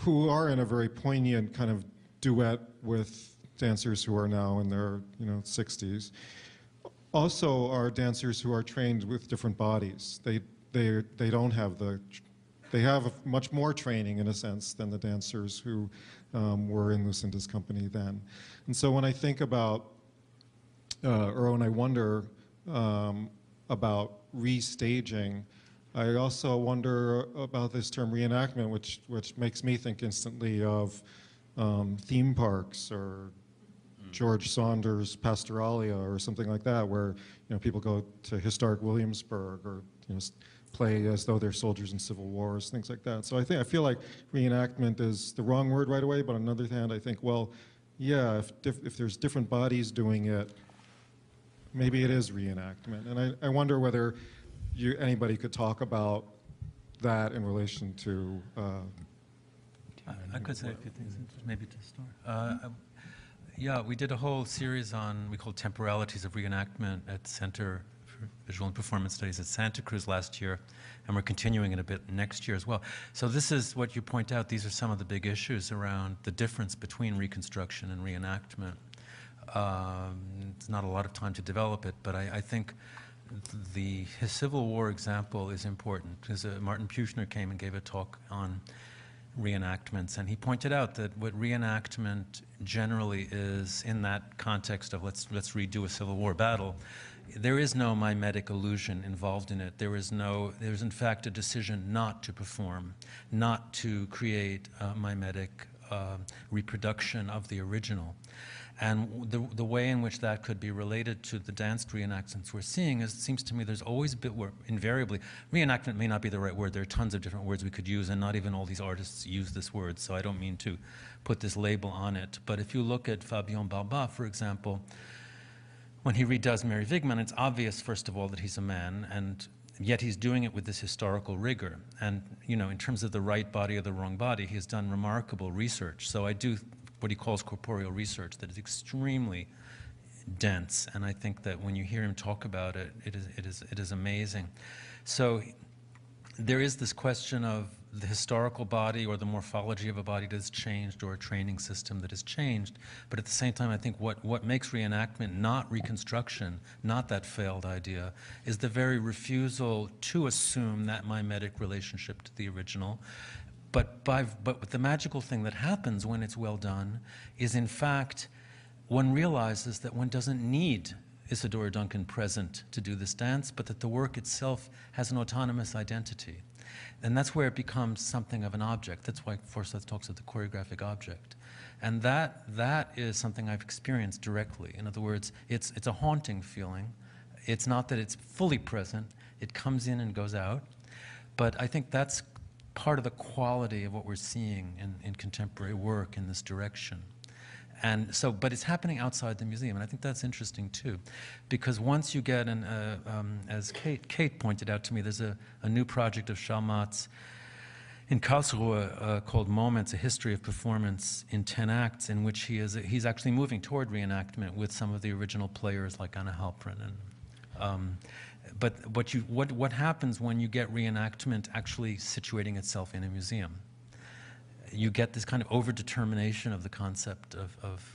who are in a very poignant kind of duet with dancers who are now in their 60s, also are dancers who are trained with different bodies. They don't have they have much more training in a sense than the dancers who were in Lucinda's company then. And so when I think about, or when I wonder about restaging, I also wonder about this term reenactment, which makes me think instantly of theme parks or George Saunders' Pastoralia or something like that, where people go to historic Williamsburg or play as though they're soldiers in civil wars, things like that. So I feel like reenactment is the wrong word right away, but on the other hand, I think, well, yeah, if there's different bodies doing it, maybe it is reenactment. And I wonder whether anybody could talk about that in relation to...
I could say a few things, maybe to start. Yeah, we did a whole series we call Temporalities of Reenactment at Center for Visual and Performance Studies at Santa Cruz last year, and we're continuing it a bit next year as well. So this is what you point out. These are some of the big issues around the difference between reconstruction and reenactment. It's not a lot of time to develop it, but I think his Civil War example is important, because Martin Puchner came and gave a talk on reenactments, and he pointed out that what reenactment generally is, in that context of let's redo a Civil War battle, there is no mimetic illusion involved in it. There's in fact a decision not to perform, not to create a mimetic reproduction of the original. And the way in which that could be related to the danced reenactments we're seeing is, it seems to me, there's always a bit where, invariably, reenactment may not be the right word. There are tons of different words we could use, and not even all these artists use this word, so I don't mean to put this label on it. But if you look at Fabien Barbat, for example, when he redoes Mary Wigman, it's obvious, first of all, that he's a man, and yet he's doing it with this historical rigor. And, in terms of the right body or the wrong body, he has done remarkable research. So I do what he calls corporeal research that is extremely dense, and I think that when you hear him talk about it, it is amazing. So there is this question of the historical body or the morphology of a body that has changed, or a training system that has changed, but at the same time, I think what makes reenactment not reconstruction, not that failed idea, is the very refusal to assume that mimetic relationship to the original. But the magical thing that happens when it's well done is, in fact, one realizes that one doesn't need Isadora Duncan present to do this dance, but that the work itself has an autonomous identity. And that's where it becomes something of an object. That's why Forsyth talks of the choreographic object. And that is something I've experienced directly. In other words, it's a haunting feeling. It's not that it's fully present. It comes in and goes out. But I think that's part of the quality of what we're seeing in contemporary work in this direction. And so, but it's happening outside the museum, and I think that's interesting too, because once you get as Kate pointed out to me, there's a new project of Schalmatz in Karlsruhe called Moments, A History of Performance in 10 Acts, in which he's actually moving toward reenactment with some of the original players like Anna Halprin. But what happens when you get reenactment actually situating itself in a museum? You get this kind of overdetermination of the concept of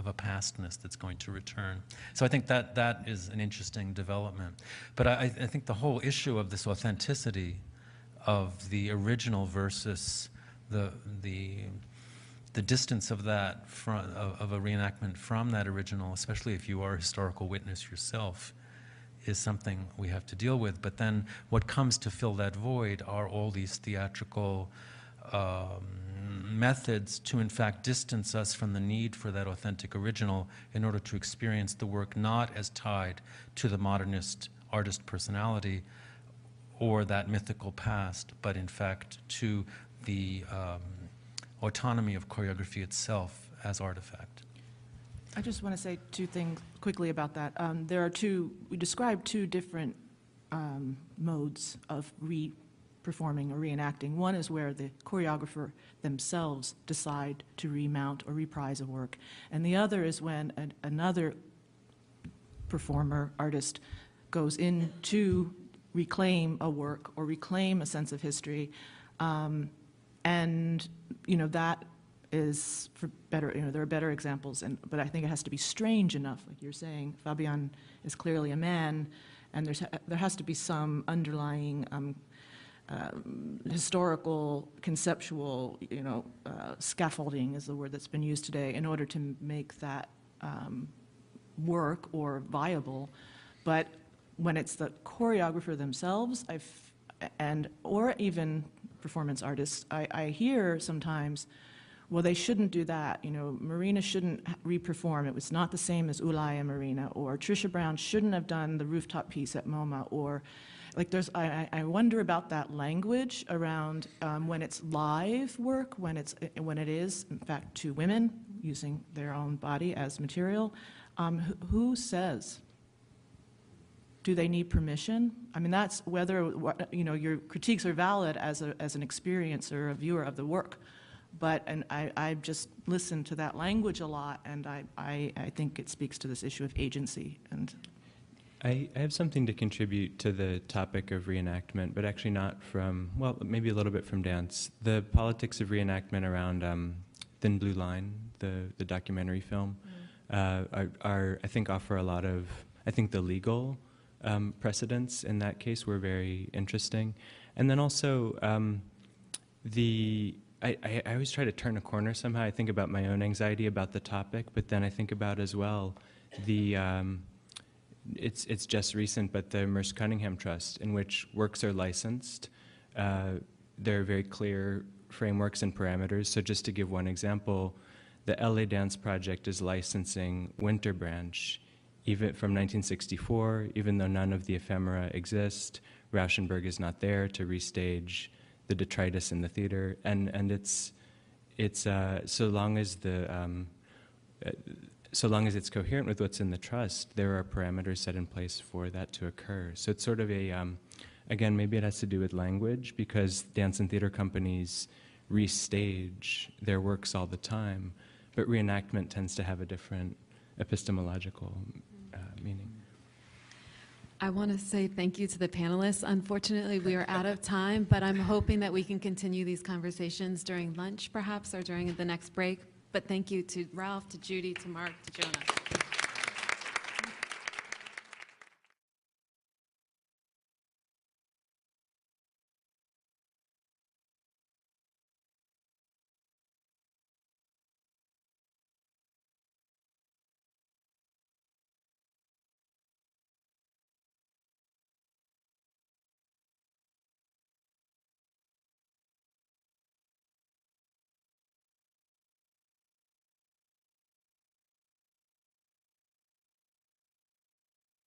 a pastness that's going to return. So I think that is an interesting development. But I think the whole issue of this authenticity of the original versus the distance of that of a reenactment from that original, especially if you are a historical witness yourself, is something we have to deal with. But then what comes to fill that void are all these theatrical methods to, in fact, distance us from the need for that authentic original in order to experience the work not as tied to the modernist artist personality or that mythical past, but in fact to the autonomy of choreography itself as artifact.
I just want to say two things quickly about that. We described two different modes of performing or reenacting. One is where the choreographer themselves decide to remount or reprise a work. And the other is when another performer, artist, goes in to reclaim a work or reclaim a sense of history. And, that is for better, there are better examples, but I think it has to be strange enough, like you're saying. Fabian is clearly a man, and there has to be some underlying historical, conceptual, scaffolding is the word that's been used today, in order to make that work or viable. But when it's the choreographer themselves, or even performance artists, I hear sometimes, well, they shouldn't do that. You know, Marina shouldn't reperform. It was not the same as Ulaya Marina. Or Trisha Brown shouldn't have done the rooftop piece at MoMA. Or, like, I wonder about that language around when it's live work, when it is, in fact, two women using their own body as material. Who says? Do they need permission? I mean, that's whether, you know, your critiques are valid as an experiencer, a viewer of the work. And I just listened to that language a lot, and I think it speaks to this issue of agency. And
I have something to contribute to the topic of reenactment, but actually not from, well, maybe a little bit from dance. The politics of reenactment around Thin Blue Line, the documentary film, I think offer a lot of, I think the legal precedents in that case were very interesting. And then also I always try to turn a corner somehow. I think about my own anxiety about the topic, but then I think about as well the, it's just recent, but the Merce Cunningham Trust, in which works are licensed. There are very clear frameworks and parameters. So just to give one example, the LA Dance Project is licensing Winter Branch, even from 1964, even though none of the ephemera exist. Rauschenberg is not there to restage the detritus in the theater, and it's so long as it's coherent with what's in the trust, there are parameters set in place for that to occur. So it's sort of a again, maybe it has to do with language, because dance and theater companies restage their works all the time, but reenactment tends to have a different epistemological meaning.
I want to say thank you to the panelists. Unfortunately, we are out of time, but I'm hoping that we can continue these conversations during lunch, perhaps, or during the next break. But thank you to Ralph, to Judy, to Mark, to Jonah.